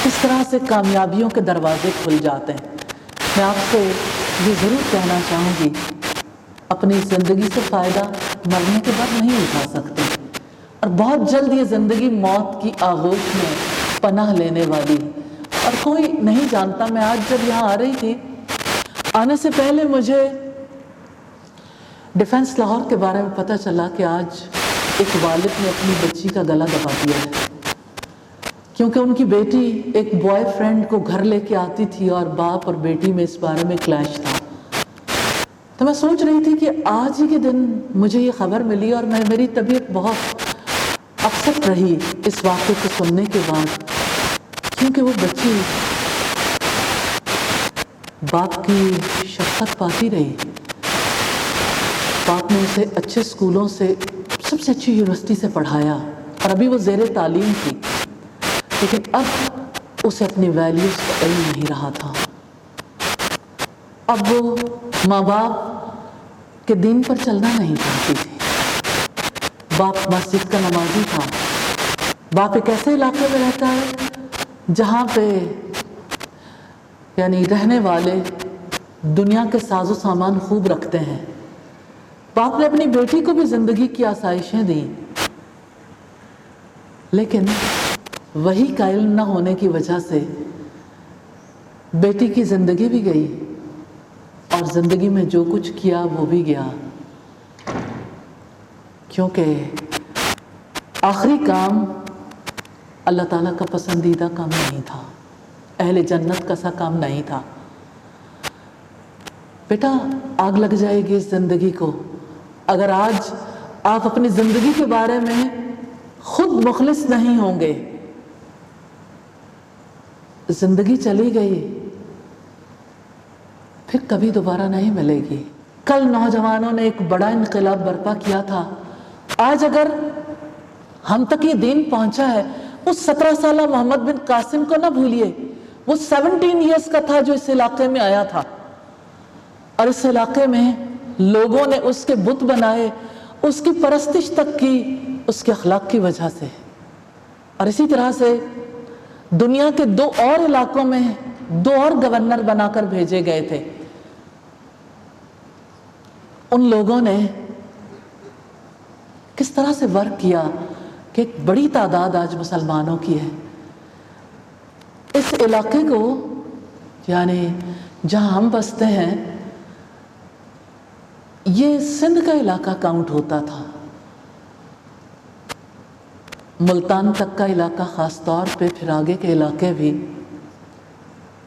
اس طرح سے کامیابیوں کے دروازے کھل جاتے ہیں۔ میں آپ سے یہ ضرور کہنا چاہوں گی، اپنی زندگی سے فائدہ مرنے کے بعد نہیں اٹھا سکتے، اور بہت جلد یہ زندگی موت کی آغوش میں پناہ لینے والی، اور کوئی نہیں جانتا۔ میں آج جب یہاں آ رہی تھی، آنے سے پہلے مجھے ڈیفنس لاہور کے بارے میں پتہ چلا کہ آج ایک والد نے اپنی بچی کا گلا دبا دیا ہے، کیونکہ ان کی بیٹی ایک بوائے فرینڈ کو گھر لے کے آتی تھی اور باپ اور بیٹی میں اس بارے میں کلیش تھا۔ تو میں سوچ رہی تھی کہ آج ہی کے دن مجھے یہ خبر ملی، اور میری طبیعت بہت اپسٹ رہی اس واقعے کو سننے کے بعد، کیونکہ وہ بچی باپ کی شفقت پاتی رہی، باپ نے اسے اچھے اسکولوں سے، سب سے اچھی یونیورسٹی سے پڑھایا، اور ابھی وہ زیر تعلیم تھی، لیکن اب اسے اپنی ویلیوز کا علم نہیں رہا تھا۔ اب وہ ماں باپ کے دین پر چلنا نہیں چاہتی تھی۔ باپ مسجد کا نمازی تھا، باپ ایک ایسے علاقے میں رہتا ہے جہاں پہ یعنی رہنے والے دنیا کے ساز و سامان خوب رکھتے ہیں۔ باپ نے اپنی بیٹی کو بھی زندگی کی آسائشیں دیں، لیکن وحی کا علم نہ ہونے کی وجہ سے بیٹی کی زندگی بھی گئی، اور زندگی میں جو کچھ کیا وہ بھی گیا، کیونکہ آخری کام اللہ تعالیٰ کا پسندیدہ کام نہیں تھا، اہل جنت کا سا کام نہیں تھا۔ بیٹا آگ لگ جائے گی اس زندگی کو اگر آج آپ اپنی زندگی کے بارے میں خود مخلص نہیں ہوں گے۔ زندگی چلی گئی، پھر کبھی دوبارہ نہیں ملے گی۔ کل نوجوانوں نے ایک بڑا انقلاب برپا کیا تھا، آج اگر ہم تک یہ دین پہنچا ہے، اس 17 سالہ محمد بن قاسم کو نہ بھولیے، وہ 17 ایئرز کا تھا جو اس علاقے میں آیا تھا، اور اس علاقے میں لوگوں نے اس کے بت بنائے، اس کی پرستش تک کی اس کے اخلاق کی وجہ سے۔ اور اسی طرح سے دنیا کے 2 اور علاقوں میں 2 اور گورنر بنا کر بھیجے گئے تھے۔ ان لوگوں نے کس طرح سے ورک کیا کہ ایک بڑی تعداد آج مسلمانوں کی ہے۔ اس علاقے کو یعنی جہاں ہم بستے ہیں، یہ سندھ کا علاقہ کاؤنٹ ہوتا تھا، ملتان تک کا علاقہ خاص طور پہ، پھر آگے کے علاقے بھی۔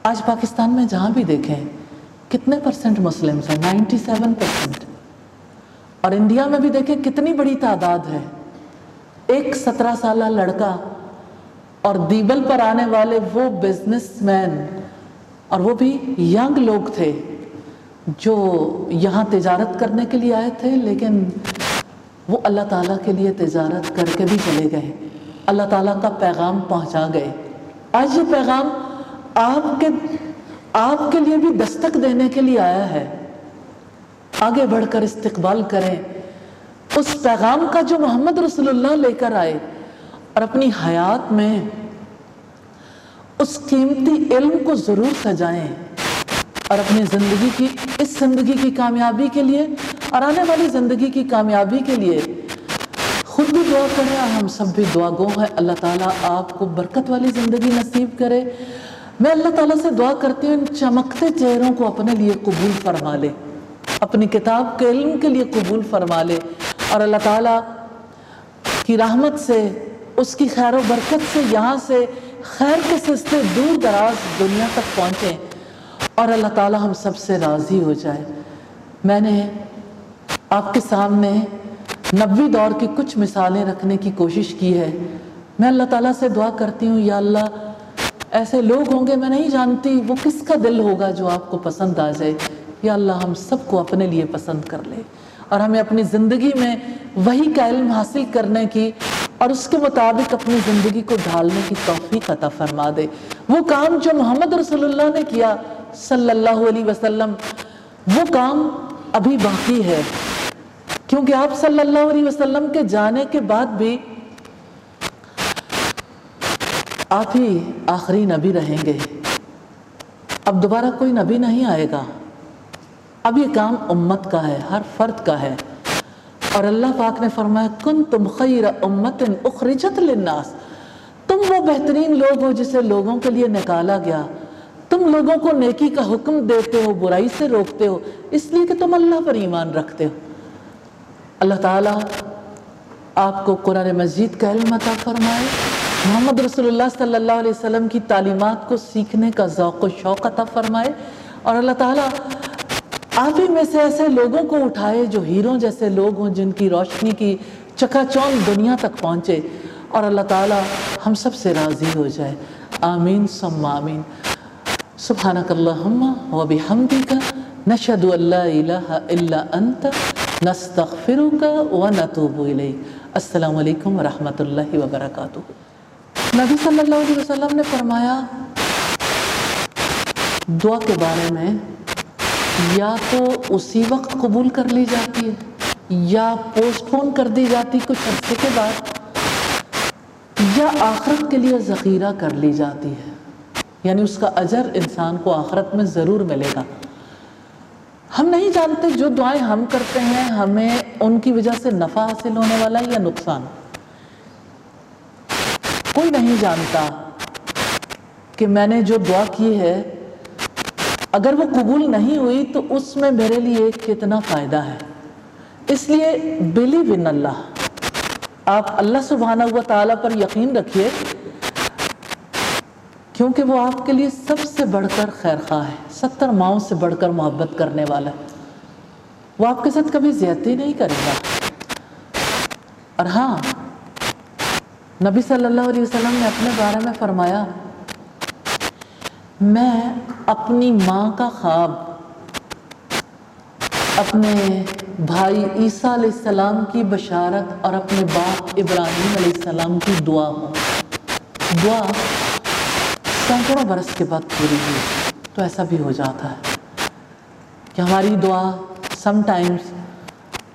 آج پاکستان میں جہاں بھی دیکھیں کتنے % مسلمز ہیں، 97%، اور انڈیا میں بھی دیکھیں کتنی بڑی تعداد ہے۔ ایک 17 سالہ لڑکا اور دیبل پر آنے والے وہ بزنس مین، اور وہ بھی ینگ لوگ تھے جو یہاں تجارت کرنے کے لیے آئے تھے، لیکن وہ اللہ تعالیٰ کے لیے تجارت کر کے بھی چلے گئے، اللہ تعالیٰ کا پیغام پہنچا گئے۔ آج یہ پیغام آپ کے لیے بھی دستک دینے کے لیے آیا ہے۔ آگے بڑھ کر استقبال کریں اس پیغام کا جو محمد رسول اللہ لے کر آئے، اور اپنی حیات میں اس قیمتی علم کو ضرور سجائیں، اور اپنی زندگی کی، اس زندگی کی کامیابی کے لیے اور آنے والی زندگی کی کامیابی کے لیے خود بھی دعا کریں، اور ہم سب بھی دعا گو ہیں۔ اللہ تعالیٰ آپ کو برکت والی زندگی نصیب کرے۔ میں اللہ تعالیٰ سے دعا کرتی ہوں ان چمکتے چہروں کو اپنے لیے قبول فرما لے، اپنی کتاب کے علم کے لیے قبول فرما لے، اور اللہ تعالیٰ کی رحمت سے، اس کی خیر و برکت سے یہاں سے خیر کے سلسلے دور دراز دنیا تک پہنچیں، اور اللہ تعالیٰ ہم سب سے راضی ہو جائے۔ میں نے آپ کے سامنے نبوی دور کی کچھ مثالیں رکھنے کی کوشش کی ہے۔ میں اللہ تعالیٰ سے دعا کرتی ہوں، یا اللہ ایسے لوگ ہوں گے، میں نہیں جانتی وہ کس کا دل ہوگا جو آپ کو پسند آ جائے، یا اللہ ہم سب کو اپنے لیے پسند کر لے۔ اور ہمیں اپنی زندگی میں وحی کا علم حاصل کرنے کی اور اس کے مطابق اپنی زندگی کو ڈھالنے کی توفیق عطا فرما دے۔ وہ کام جو محمد رسول اللہ نے کیا صلی اللہ علیہ وسلم، وہ کام ابھی باقی ہے، کیونکہ آپ صلی اللہ علیہ وسلم کے جانے کے بعد بھی آپ ہی آخری نبی رہیں گے، اب دوبارہ کوئی نبی نہیں آئے گا۔ اب یہ کام امت کا ہے، ہر فرد کا ہے، اور اللہ پاک نے فرمایا کنتم خیر امت اخرجت للناس، تم وہ بہترین لوگ ہو جسے لوگوں کے لیے نکالا گیا، تم لوگوں کو نیکی کا حکم دیتے ہو، برائی سے روکتے ہو، اس لیے کہ تم اللہ پر ایمان رکھتے ہو۔ اللہ تعالیٰ آپ کو قرآن مجید کا علم عطا فرمائے، محمد رسول اللہ صلی اللہ علیہ وسلم کی تعلیمات کو سیکھنے کا ذوق و شوق عطا فرمائے، اور اللہ تعالیٰ آپ ہی میں سے ایسے لوگوں کو اٹھائے جو ہیروں جیسے لوگ ہوں، جن کی روشنی کی چکا چوند دنیا تک پہنچے، اور اللہ تعالیٰ ہم سب سے راضی ہو جائے، آمین ثم آمین۔ سبحانک اللہم و بحمدک نشہد ان لا الہ الا انت نستغفرک و نتوب الیک۔ السلام علیکم ورحمۃ اللہ وبرکاتہ۔ نبی صلی اللہ علیہ وسلم نے فرمایا دعا کے بارے میں، یا تو اسی وقت قبول کر لی جاتی ہے، یا پوسٹ پون کر دی جاتی کچھ عرصے کے بعد، یا آخرت کے لیے ذخیرہ کر لی جاتی ہے، یعنی اس کا اجر انسان کو آخرت میں ضرور ملے گا۔ ہم نہیں جانتے جو دعائیں ہم کرتے ہیں ہمیں ان کی وجہ سے نفع حاصل ہونے والا ہے یا نقصان، کوئی نہیں جانتا کہ میں نے جو دعا کی ہے اگر وہ قبول نہیں ہوئی تو اس میں میرے لیے کتنا فائدہ ہے۔ اس لیے بلیو ان اللہ، آپ اللہ سبحانہ و تعالیٰ پر یقین رکھیے، کیونکہ وہ آپ کے لیے سب سے بڑھ کر خیر خواہ ہے، 70 ماؤں سے بڑھ کر محبت کرنے والا ہے، وہ آپ کے ساتھ کبھی زیادتی نہیں کرے گا۔ اور ہاں، نبی صلی اللہ علیہ وسلم نے اپنے بارے میں فرمایا، میں اپنی ماں کا خواب اپنے بھائی عیسیٰ علیہ السلام کی بشارت اور اپنے باپ ابراہیم علیہ السلام کی دعا ہوں۔ دعا سینکڑوں برس کے بعد پوری ہوئی، تو ایسا بھی ہو جاتا ہے کہ ہماری دعا سم ٹائمز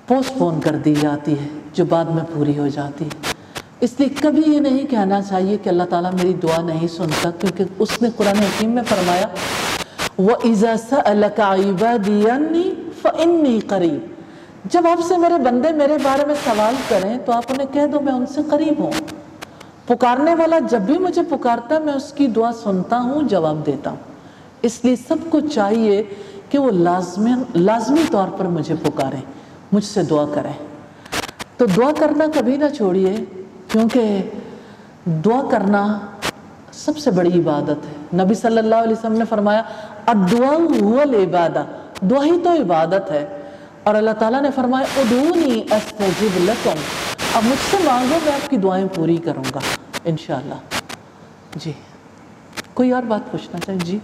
پوسٹ پون کر دی جاتی ہے، جو بعد میں پوری ہو جاتی ہے۔ اس لیے کبھی یہ نہیں کہنا چاہیے کہ اللہ تعالیٰ میری دعا نہیں سنتا، کیونکہ اس نے قرآن حکیم میں فرمایا وَإِذَا سَأَلَكَ عِبَادِي عَنِّي فَإِنِّي قَرِيبٌ، جب آپ سے میرے بندے میرے بارے میں سوال کریں تو آپ انہیں کہہ دو میں ان سے قریب ہوں۔ پکارنے والا جب بھی مجھے پکارتا ہے میں اس کی دعا سنتا ہوں، جواب دیتا ہوں۔ اس لیے سب کو چاہیے کہ وہ لازمی طور پر مجھے پکاریں، مجھ سے دعا کریں۔ تو دعا کرنا کبھی نہ چھوڑیے، کیونکہ دعا کرنا سب سے بڑی عبادت ہے۔ نبی صلی اللہ علیہ وسلم نے فرمایا الدعاء هو العبادہ، دعا ہی تو عبادت ہے، اور اللہ تعالیٰ نے فرمایا ادعونی استجب لکم، اب مجھ سے مانگو میں آپ کی دعائیں پوری کروں گا انشاءاللہ۔ جی کوئی اور بات پوچھنا چاہیں؟ جی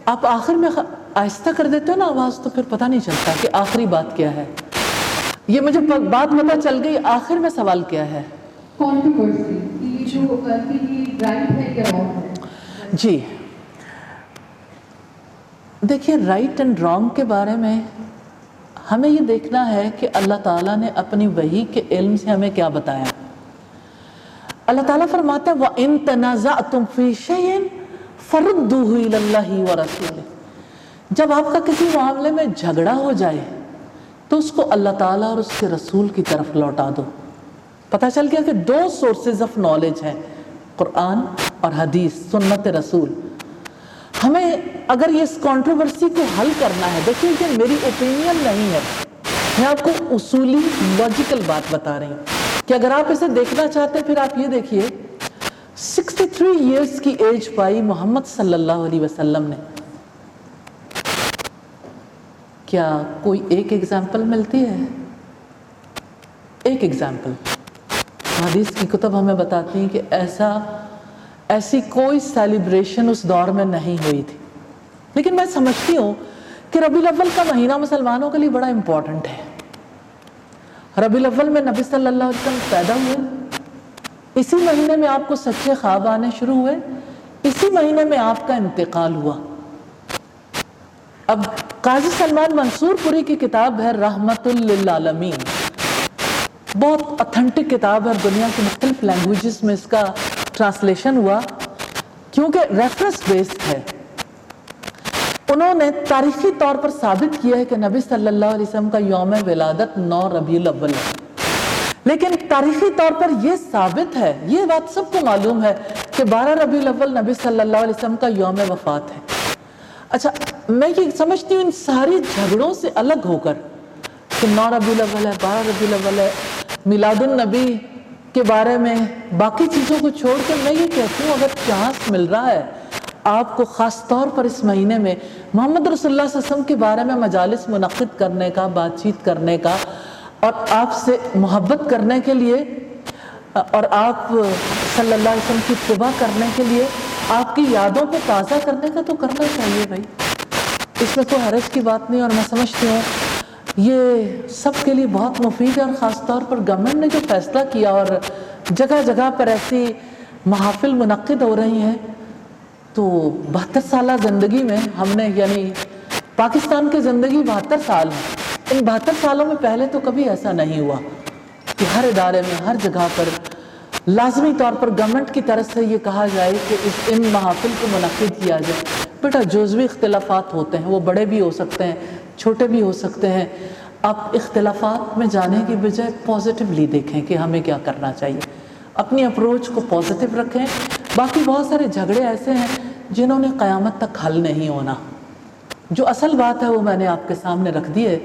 آپ آخر میں آہستہ کر دیتے ہو نا آواز، تو پھر پتہ نہیں چلتا کہ آخری بات کیا ہے۔ یہ مجھے بات پتہ چل گئی، آخر میں سوال کیا ہے؟ جی دیکھیے، رائٹ اینڈ رانگ کے بارے میں ہمیں یہ دیکھنا ہے کہ اللہ تعالیٰ نے اپنی وحی کے علم سے ہمیں کیا بتایا۔ اللہ تعالیٰ فرماتا ہے وَإِن تَنَازَعْتُمْ فِي شَيْءٍ فَرُدُّوهُ إِلَى اللَّهِ وَرَسُولِهِ، جب آپ کا کسی معاملے میں جھگڑا ہو جائے تو اس کو اللہ تعالیٰ اور اس کے رسول کی طرف لوٹا دو۔ پتہ چل گیا کہ دو سورسز آف نالج ہیں، قرآن اور حدیث، سنت رسول۔ ہمیں اگر یہ اس کانٹروورسی کو حل کرنا ہے، دیکھیں کہ میری اوپینین نہیں ہے، میں آپ کو اصولی لاجیکل بات بتا رہی ہوں، کہ اگر آپ اسے دیکھنا چاہتے پھر آپ یہ دیکھیے 63 ایئرس کی ایج پائی محمد صلی اللہ علیہ وسلم نے. کیا کوئی ایک ایگزامپل ملتی ہے؟ ایک ایگزامپل. حدیث کی کتب ہمیں بتاتی ہیں کہ ایسی کوئی سیلیبریشن اس دور میں نہیں ہوئی تھی. لیکن میں سمجھتی ہوں کہ ربیع الاول کا مہینہ مسلمانوں کے لیے بڑا امپورٹنٹ ہے. ربیع الاول میں نبی صلی اللہ علیہ وسلم پیدا ہوئے, اسی مہینے میں آپ کو سچے خواب آنے شروع ہوئے, اسی مہینے میں آپ کا انتقال ہوا. اب قاضی سلمان منصور پوری کی کتاب ہے رحمت للعالمین, بہت اتھینٹک کتاب ہے, دنیا کی مختلف لینگویجز میں اس کا ٹرانسلیشن ہوا کیونکہ ریفرنس بیسڈ ہے. انہوں نے تاریخی طور پر ثابت کیا ہے کہ نبی صلی اللہ علیہ وسلم کا یوم ولادت 9 ربیع الاول ہے, لیکن تاریخی طور پر یہ ثابت ہے, یہ بات سب کو معلوم ہے کہ 12 ربیع الاول نبی صلی اللہ علیہ وسلم کا یوم وفات ہے. اچھا, میں یہ سمجھتی ہوں ان ساری جھگڑوں سے الگ ہو کر کہ 9 ربیع الاول ہے, 12 ربیع الاول ہے, میلاد النبی کے بارے میں باقی چیزوں کو چھوڑ کے میں یہ کہتی ہوں اگر چانس مل رہا ہے آپ کو خاص طور پر اس مہینے میں محمد رسول اللہ صلی اللہ علیہ وسلم کے بارے میں مجالس منعقد کرنے کا, بات چیت کرنے کا, اور آپ سے محبت کرنے کے لیے اور آپ صلی اللہ علیہ وسلم کی اتباع کرنے کے لیے آپ کی یادوں کو تازہ کرنے کا تو کرنا چاہیے بھائی. اس میں کوئی حرج کی بات نہیں, اور میں سمجھتی ہوں یہ سب کے لیے بہت مفید ہے. اور خاص طور پر گورنمنٹ نے جو فیصلہ کیا اور جگہ جگہ پر ایسی محافل منعقد ہو رہی ہیں, تو 72 سالہ زندگی میں ہم نے, یعنی پاکستان کی زندگی 72 سال ہے, ان 72 سالوں میں پہلے تو کبھی ایسا نہیں ہوا کہ ہر ادارے میں ہر جگہ پر لازمی طور پر گورنمنٹ کی طرف سے یہ کہا جائے کہ ان محافل کو منعقد کیا جائے. بیٹا جزوی اختلافات ہوتے ہیں, وہ بڑے بھی ہو سکتے ہیں, چھوٹے بھی ہو سکتے ہیں. آپ اختلافات میں جانے کی بجائے پازیٹیولی دیکھیں کہ ہمیں کیا کرنا چاہیے, اپنی اپروچ کو پازیٹیو رکھیں. باقی بہت سارے جھگڑے ایسے ہیں جنہوں نے قیامت تک حل نہیں ہونا. جو اصل بات ہے وہ میں نے آپ کے سامنے رکھ دی ہے,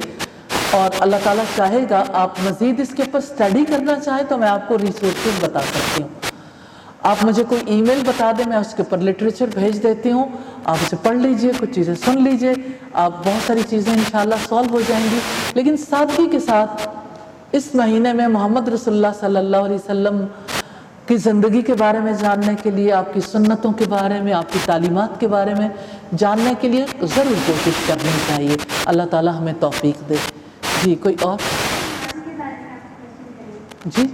اور اللہ تعالیٰ چاہے گا آپ مزید اس کے اوپر اسٹڈی کرنا چاہیں تو میں آپ کو ریسورسز بتا سکتی ہوں. آپ مجھے کوئی ای میل بتا دیں, میں اس کے اوپر لٹریچر بھیج دیتی ہوں, آپ اسے پڑھ لیجئے, کچھ چیزیں سن لیجئے, آپ بہت ساری چیزیں انشاءاللہ سولو ہو جائیں گی. لیکن سادگی کے ساتھ اس مہینے میں محمد رسول اللہ صلی اللہ علیہ وسلم کی زندگی کے بارے میں جاننے کے لیے, آپ کی سنتوں کے بارے میں, آپ کی تعلیمات کے بارے میں جاننے کے لیے ضرور کوشش کرنی چاہیے. اللہ تعالیٰ ہمیں توفیق دے. جی کوئی اور؟ جی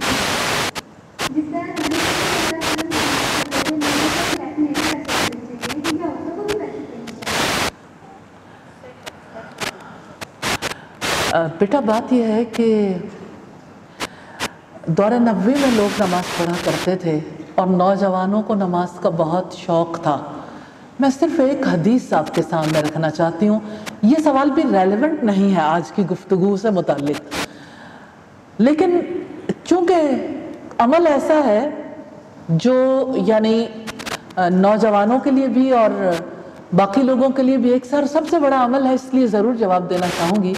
بیٹا بات یہ ہے کہ دور نبوی میں لوگ نماز پڑھا کرتے تھے اور نوجوانوں کو نماز کا بہت شوق تھا. میں صرف ایک حدیث آپ کے سامنے رکھنا چاہتی ہوں, یہ سوال بھی ریلیونٹ نہیں ہے آج کی گفتگو سے متعلق, لیکن چونکہ عمل ایسا ہے جو یعنی نوجوانوں کے لیے بھی اور باقی لوگوں کے لیے بھی ایک سب سے بڑا عمل ہے, اس لیے ضرور جواب دینا چاہوں گی.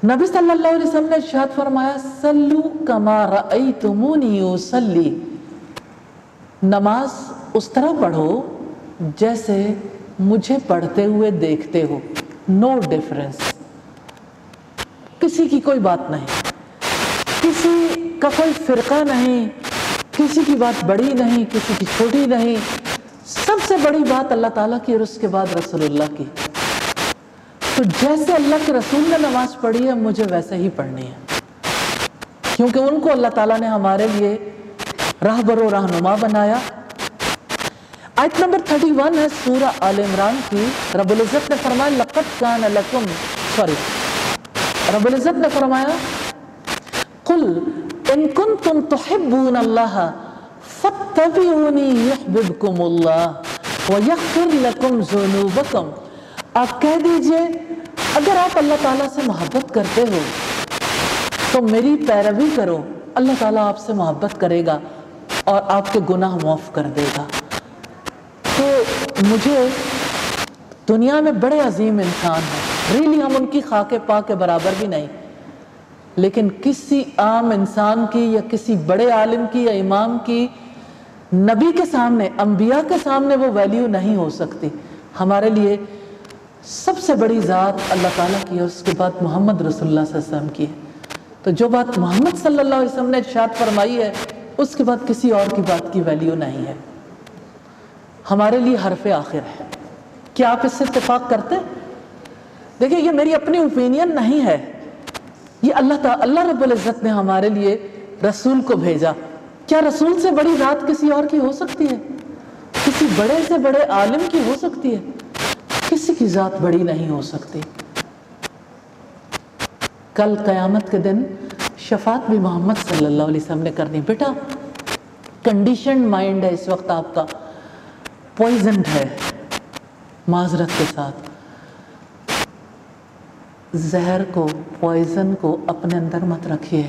نبی صلی اللہ علیہ وسلم نے ارشاد فرمایا صلو کما رأیتمونی اصلی, نماز اس طرح پڑھو جیسے مجھے پڑھتے ہوئے دیکھتے ہو. نو ڈیفرنس, کسی کی کوئی بات نہیں, کسی کا کوئی فرقہ نہیں, کسی کی بات بڑی نہیں, کسی کی چھوٹی نہیں. سب سے بڑی بات اللہ تعالیٰ کی اور اس کے بعد رسول اللہ کی. تو جیسے اللہ کے رسول نے نماز پڑھی ہے مجھے ویسے ہی پڑھنی ہے, کیونکہ ان کو اللہ تعالیٰ نے ہمارے لیے راہبر و رہنما بنایا. آیت نمبر 31 ہے سورہ آل عمران کی. رب العزت نے فرمایا لقد کان لکم, رب العزت نے فرمایا قل ان کنتم تحبون اللہ فاتبعونی یحببکم اللہ ویغفر لکم ذنوبکم. آپ کہہ دیجئے اگر آپ اللہ تعالیٰ سے محبت کرتے ہو تو میری پیروی کرو, اللہ تعالیٰ آپ سے محبت کرے گا اور آپ کے گناہ معاف کر دے گا. تو مجھے دنیا میں بڑے عظیم انسان ہیں, ریلی ہم ان کی خاک پا کے برابر بھی نہیں, لیکن کسی عام انسان کی یا کسی بڑے عالم کی یا امام کی نبی کے سامنے، انبیاء کے سامنے وہ ویلیو نہیں ہو سکتی۔ ہمارے لیے سب سے بڑی ذات اللہ تعالیٰ کی ہے، اس کے بعد محمد رسول اللہ صلی اللہ علیہ وسلم کی ہے۔ تو جو بات محمد صلی اللہ علیہ وسلم نے ارشاد فرمائی ہے، اس کے بعد کسی اور کی بات کی ویلیو نہیں ہے، ہمارے لیے حرف آخر ہے۔ کیا آپ اس سے اتفاق کرتے ہیں؟ دیکھیں، یہ میری اپنی اوپینین نہیں ہے، یہ اللہ رب العزت نے ہمارے لیے رسول کو بھیجا۔ کیا رسول سے بڑی ذات کسی اور کی ہو سکتی ہے؟ کسی بڑے سے بڑے عالم کی ہو سکتی ہے؟ کسی کی ذات بڑی نہیں ہو سکتی۔ کل قیامت کے دن شفاعت بھی محمد صلی اللہ علیہ وسلم نے کرنی۔ بیٹا، کنڈیشنڈ مائنڈ ہے اس وقت آپ کا، پوائزنڈ ہے، معذرت کے ساتھ۔ زہر کو، پوائزن کو اپنے اندر مت رکھیے۔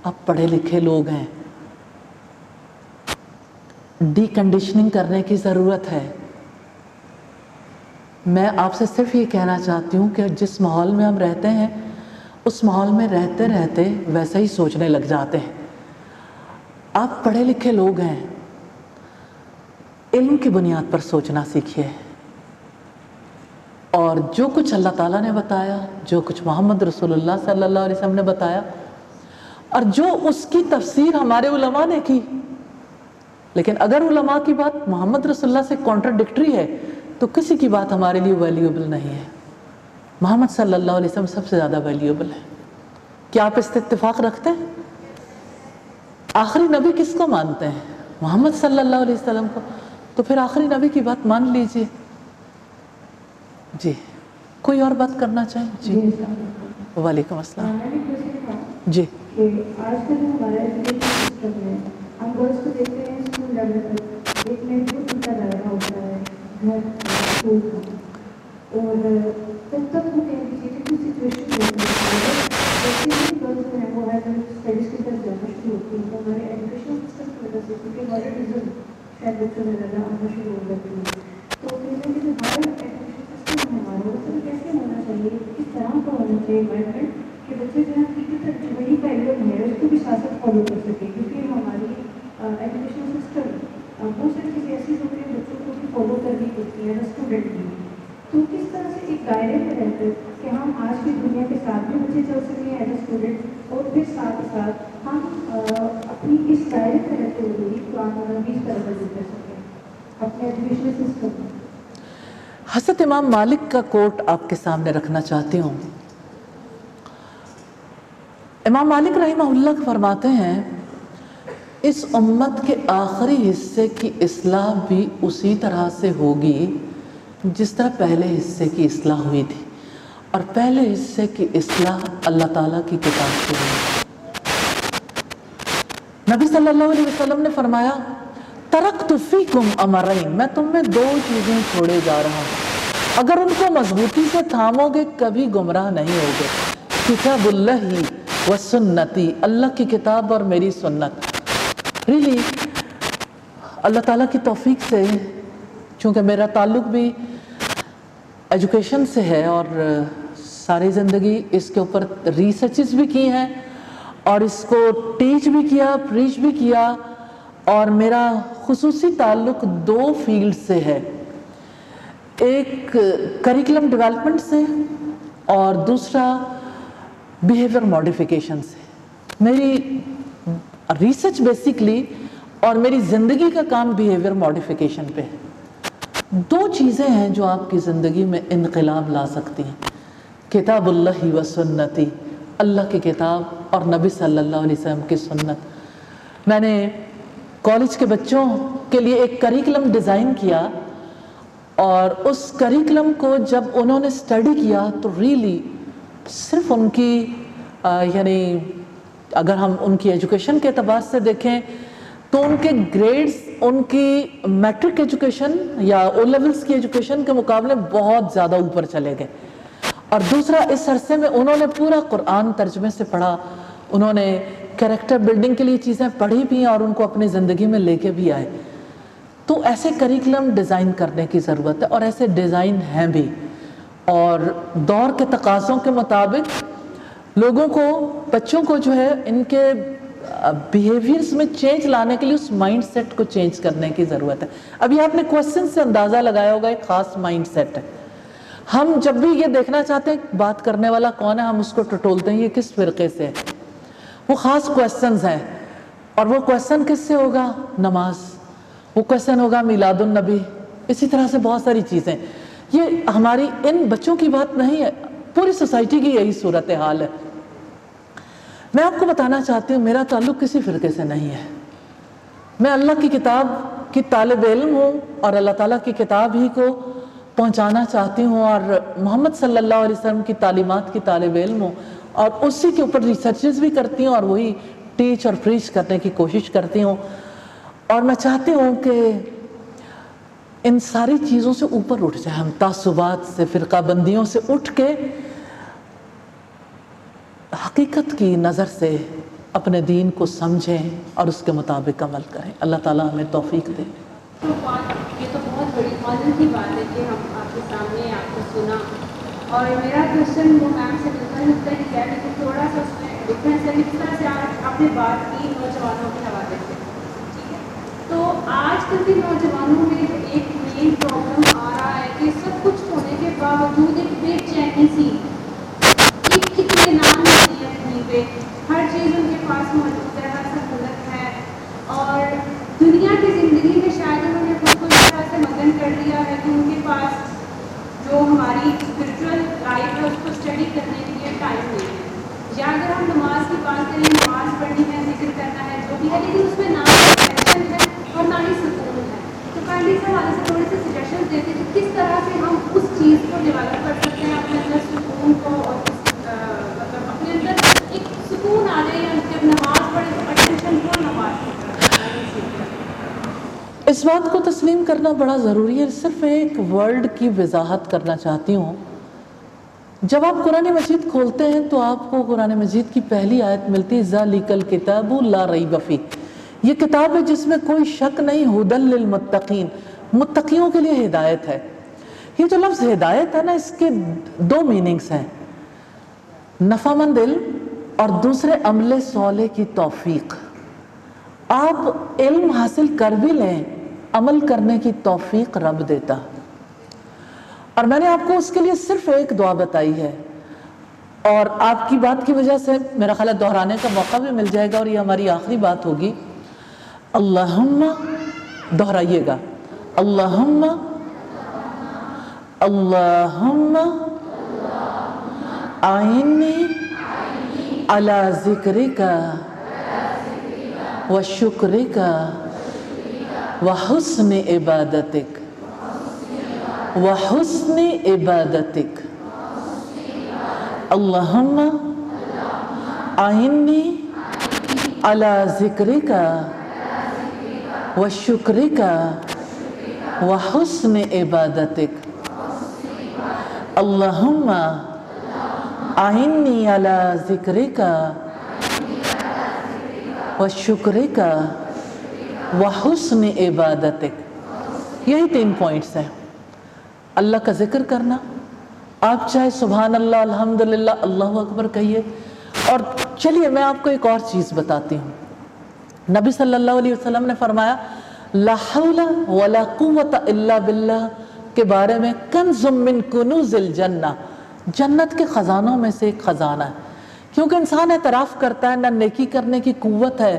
آپ پڑھے لکھے لوگ ہیں، ڈی کنڈیشننگ کرنے کی ضرورت ہے۔ میں آپ سے صرف یہ کہنا چاہتی ہوں کہ جس ماحول میں ہم رہتے ہیں، اس ماحول میں رہتے رہتے ویسا ہی سوچنے لگ جاتے ہیں۔ آپ پڑھے لکھے لوگ ہیں، علم کی بنیاد پر سوچنا سیکھیے، اور جو کچھ اللہ تعالیٰ نے بتایا، جو کچھ محمد رسول اللہ صلی اللہ علیہ وسلم نے بتایا، اور جو اس کی تفسیر ہمارے علماء نے کی، لیکن اگر علماء کی بات محمد رسول اللہ سے کانٹرڈکٹری ہے تو کسی کی بات ہمارے لیے ویلیوبل نہیں ہے۔ محمد صلی اللہ علیہ وسلم سب سے زیادہ ویلیوبل ہے۔ کیا آپ اس سے اتفاق رکھتے ہیں؟ آخری نبی کس کو مانتے ہیں؟ محمد صلی اللہ علیہ وسلم کو۔ تو پھر آخری نبی کی بات مان لیجئے۔ جی، کوئی اور بات کرنا چاہیں؟ جی، وعلیکم السلام۔ جی، آج کل جو ہمارا ایجوکیشن سسٹم ہے، ہم گرلس کو دیکھتے ہیں اسکول لیول پر ایک محدود ان کا دائرہ ہوتا ہے گھر اسکول کا، اور جب تک وہ کہہ دیجیے کہ کچھ سچویشن ہوتی ہے جیسے ہی گرلس جو ہیں وہ ہائر اسٹڈیز کی طرف جانا شروع ہوتی ہے، تو ہمارے ایجوکیشن سسٹم کی وجہ سے کیونکہ ماڈرنزم شاید بچوں میں زیادہ آنا شروع ہو جاتی ہے، تو کہتے ہیں کہ جو ہمارا ایجوکیشن سسٹم ہے ہمارا، وہ کیسے ہونا چاہیے، کس طرح کا ہونا چاہیے انوائرمنٹ کہ بچے جو ہیں جو وہی پہلے ہے اس کو بھی ساتھ ساتھ فالو کر سکے، کیونکہ ہماری ایجوکیشن سسٹم بہت ساری چیزیں ایسی ہوتی ہیں بچوں کو بھی فالو کرنی پڑتی ہے اسٹوڈنٹ بھی، تو کس طرح سے ایک دائرے میں رہ کر کہ ہم آج کی دنیا کے ساتھ بھی بچے چل سکیں ایز اے اسٹوڈنٹ، اور پھر ساتھ ساتھ ہم اپنی اس دائرے میں رہتے ہوئے بھی قرآن و حدیث پر عمل کر سکیں اپنے ایجوکیشنل سسٹم میں۔ حضرت امام مالک کا کوٹ آپ کے سامنے رکھنا چاہتی ہوں۔ امام مالک رحمہ اللہ فرماتے ہیں، اس امت کے آخری حصے کی اصلاح بھی اسی طرح سے ہوگی جس طرح پہلے حصے کی اصلاح ہوئی تھی، اور پہلے حصے کی اصلاح اللہ تعالیٰ کی کتاب سے ہوئی۔ نبی صلی اللہ علیہ وسلم نے فرمایا، ترکت فیکم امرین، میں تم میں دو چیزیں چھوڑے جا رہا ہوں، اگر ان کو مضبوطی سے تھامو گے کبھی گمراہ نہیں ہوگے، کتاب اللہ و سنتی، اللہ کی کتاب اور میری سنت۔ ریلی اللہ تعالیٰ کی توفیق سے، چونکہ میرا تعلق بھی ایجوکیشن سے ہے اور ساری زندگی اس کے اوپر ریسرچز بھی کی ہیں اور اس کو ٹیچ بھی کیا، پریچ بھی کیا، اور میرا خصوصی تعلق دو فیلڈ سے ہے، ایک کریکولم ڈیولپمنٹ سے اور دوسرا بیہیویئر ماڈیفیکیشن سے۔ میری ریسرچ بیسیکلی اور میری زندگی کا کام بیہیویئر ماڈیفیکیشن پہ ہے۔ دو چیزیں ہیں جو آپ کی زندگی میں انقلاب لا سکتی ہیں، کتاب اللہ و سنتی، اللہ کی کتاب اور نبی صلی اللہ علیہ وسلم کی سنت۔ میں نے کالج کے بچوں کے لیے ایک کریکولم ڈیزائن کیا، اور اس کریکولم کو جب انہوں نے اسٹڈی کیا تو ریلی صرف ان کی یعنی اگر ہم ان کی ایجوکیشن کے اعتبار سے دیکھیں تو ان کے گریڈز ان کی میٹرک ایجوکیشن یا او لیولز کی ایجوکیشن کے مقابلے بہت زیادہ اوپر چلے گئے، اور دوسرا اس عرصے میں انہوں نے پورا قرآن ترجمے سے پڑھا، انہوں نے کریکٹر بلڈنگ کے لیے چیزیں پڑھی بھی اور ان کو اپنی زندگی میں لے کے بھی آئے۔ تو ایسے کریکولم ڈیزائن کرنے کی ضرورت ہے، اور ایسے ڈیزائن ہیں بھی، اور دور کے تقاضوں کے مطابق لوگوں کو, بچوں کو جو ہے ان کے بیہیویئرس میں چینج لانے کے لیے اس مائنڈ سیٹ کو چینج کرنے کی ضرورت ہے. ابھی آپ نے کوسچن سے اندازہ لگایا ہوگا ایک خاص مائنڈ سیٹ ہے. ہم جب بھی یہ دیکھنا چاہتے ہیں بات کرنے والا کون ہے, ہم اس کو ٹٹولتے ہیں یہ کس فرقے سے ہے. وہ خاص کوسچنز ہیں, اور وہ کوسچن کس سے ہوگا؟ نماز. وہ کوسچن ہوگا میلاد النبی. اسی طرح سے بہت ساری چیزیں. یہ ہماری ان بچوں کی بات نہیں ہے, پوری سوسائٹی کی یہی صورتحال ہے. میں آپ کو بتانا چاہتی ہوں میرا تعلق کسی فرقے سے نہیں ہے. میں اللہ کی کتاب کی طالب علم ہوں اور اللہ تعالیٰ کی کتاب ہی کو پہنچانا چاہتی ہوں, اور محمد صلی اللہ علیہ وسلم کی تعلیمات کی طالب علم ہوں, اور اسی کے اوپر ریسرچز بھی کرتی ہوں اور وہی ٹیچ اور پریچ کرنے کی کوشش کرتی ہوں. اور میں چاہتی ہوں کہ ان ساری چیزوں سے اوپر اٹھ جائیں ہم, تعصبات سے, فرقہ بندیوں سے اٹھ کے حقیقت کی نظر سے اپنے دین کو سمجھیں اور اس کے مطابق عمل کریں. اللہ تعالیٰ ہمیں توفیق دے. تو یہ تو بہت بڑی آنر کی بات ہے کہ ہم آپ کے سامنے آپ کو سنا, اور میرا کوشچن وہ میم سے ملتا ہی ہے لیکن تھوڑا سا اس میں ڈفرینس ہے. جس طرح سے آپ نے بات کی نوجوانوں کے حوالے سے, ٹھیک ہے, تو آج کل کے نوجوانوں میں ایک مین پرابلم آ رہا ہے کہ سب کچھ ہونے کے باوجود ایک بے چینی سی, ایک اطمینان نہیں ہے کہیں پہ. ہر چیز ان کے پاس موجود ہے, ہر سہولت ہے, اور دنیا کی زندگی میں شاید انہوں نے خود کو اس طرح سے مگن کر لیا ہے کہ ان کے پاس جو ہماری اسپرچل لائف ہے اس کو اسٹڈی کرنے کے لیے ٹائم نہیں ہے. یا اگر ہم نماز کی بات کریں, نماز پڑھنی ہے, ذکر کرنا ہے, جو بھی ہے, لیکن اس میں نہ ٹینشن ہے اور نہ ہی سکون ہے. تو کائنڈلی اس حوالے سے تھوڑے سے سجیشن دیتے ہیں کہ کس طرح سے ہم اس چیز کو ڈیولپ کر سکتے ہیں, اپنے اندر سکون کو, اور مطلب اپنے اندر ایک سکون آ جائے. جب نماز پڑھے تو اٹینشن کو نماز پڑھے. اس بات کو تسلیم کرنا بڑا ضروری ہے. صرف ایک ورڈ کی وضاحت کرنا چاہتی ہوں. جب آپ قرآن مجید کھولتے ہیں تو آپ کو قرآن مجید کی پہلی آیت ملتی ہے ذالک الکتاب لا ریب فیہ. یہ کتاب ہے جس میں کوئی شک نہیں, ھدی للمتقین, متقیوں کے لیے ہدایت ہے. یہ جو لفظ ہدایت ہے نا, اس کے دو میننگز ہیں, نفع مند علم اور دوسرے عمل صالح کی توفیق. آپ علم حاصل کر بھی لیں, عمل کرنے کی توفیق رب دیتا. اور میں نے آپ کو اس کے لیے صرف ایک دعا بتائی ہے, اور آپ کی بات کی وجہ سے میرا خیال ہے دہرانے کا موقع بھی مل جائے گا, اور یہ ہماری آخری بات ہوگی. اللہم, دہرائیے گا, اللہم اللہم اعنی علی ذکرک و شکرک و حسن عبادتک و حسن عبادتک. اللہم اعنی علی ذکرک و شکرک و حسن عبادتک. اللہم اعنی علی ذکرک و شکرک و حسن عبادتک. یہی 3 پوائنٹس ہیں. اللہ کا ذکر کرنا, آپ چاہے سبحان اللہ, الحمدللہ, اللہ اکبر کہیے. اور چلیے میں آپ کو ایک اور چیز بتاتی ہوں. نبی صلی اللہ علیہ وسلم نے فرمایا لا حول ولا قوت الا باللہ کے بارے میں, کنز من کنوز الجنہ, جنت کے خزانوں میں سے ایک خزانہ ہے. کیونکہ انسان اعتراف کرتا ہے نہ نیکی کرنے کی قوت ہے,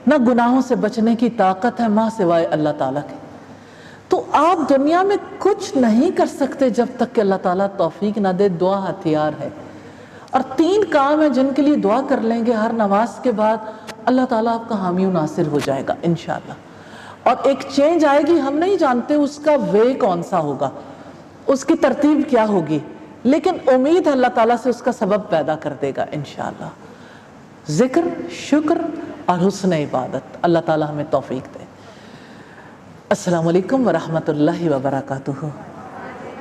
نہ گناہوں سے بچنے کی طاقت ہے ماں سوائے اللہ تعالیٰ کے. تو آپ دنیا میں کچھ نہیں کر سکتے جب تک کہ اللہ تعالیٰ توفیق نہ دے. دعا ہتھیار ہے, اور 3 کام ہیں جن کے لیے دعا کر لیں گے ہر نماز کے بعد, اللہ تعالیٰ آپ کا حامی و ناصر ہو جائے گا انشاءاللہ. اور ایک چینج آئے گی, ہم نہیں جانتے اس کا وے کون سا ہوگا, اس کی ترتیب کیا ہوگی, لیکن امید اللہ تعالیٰ سے اس کا سبب پیدا کر دے گا انشاءاللہ. ذکر, شکر اور حسن عبادت. اللہ تعالیٰ ہمیں توفیق دے. السلام علیکم ورحمۃ اللہ وبرکاتہ.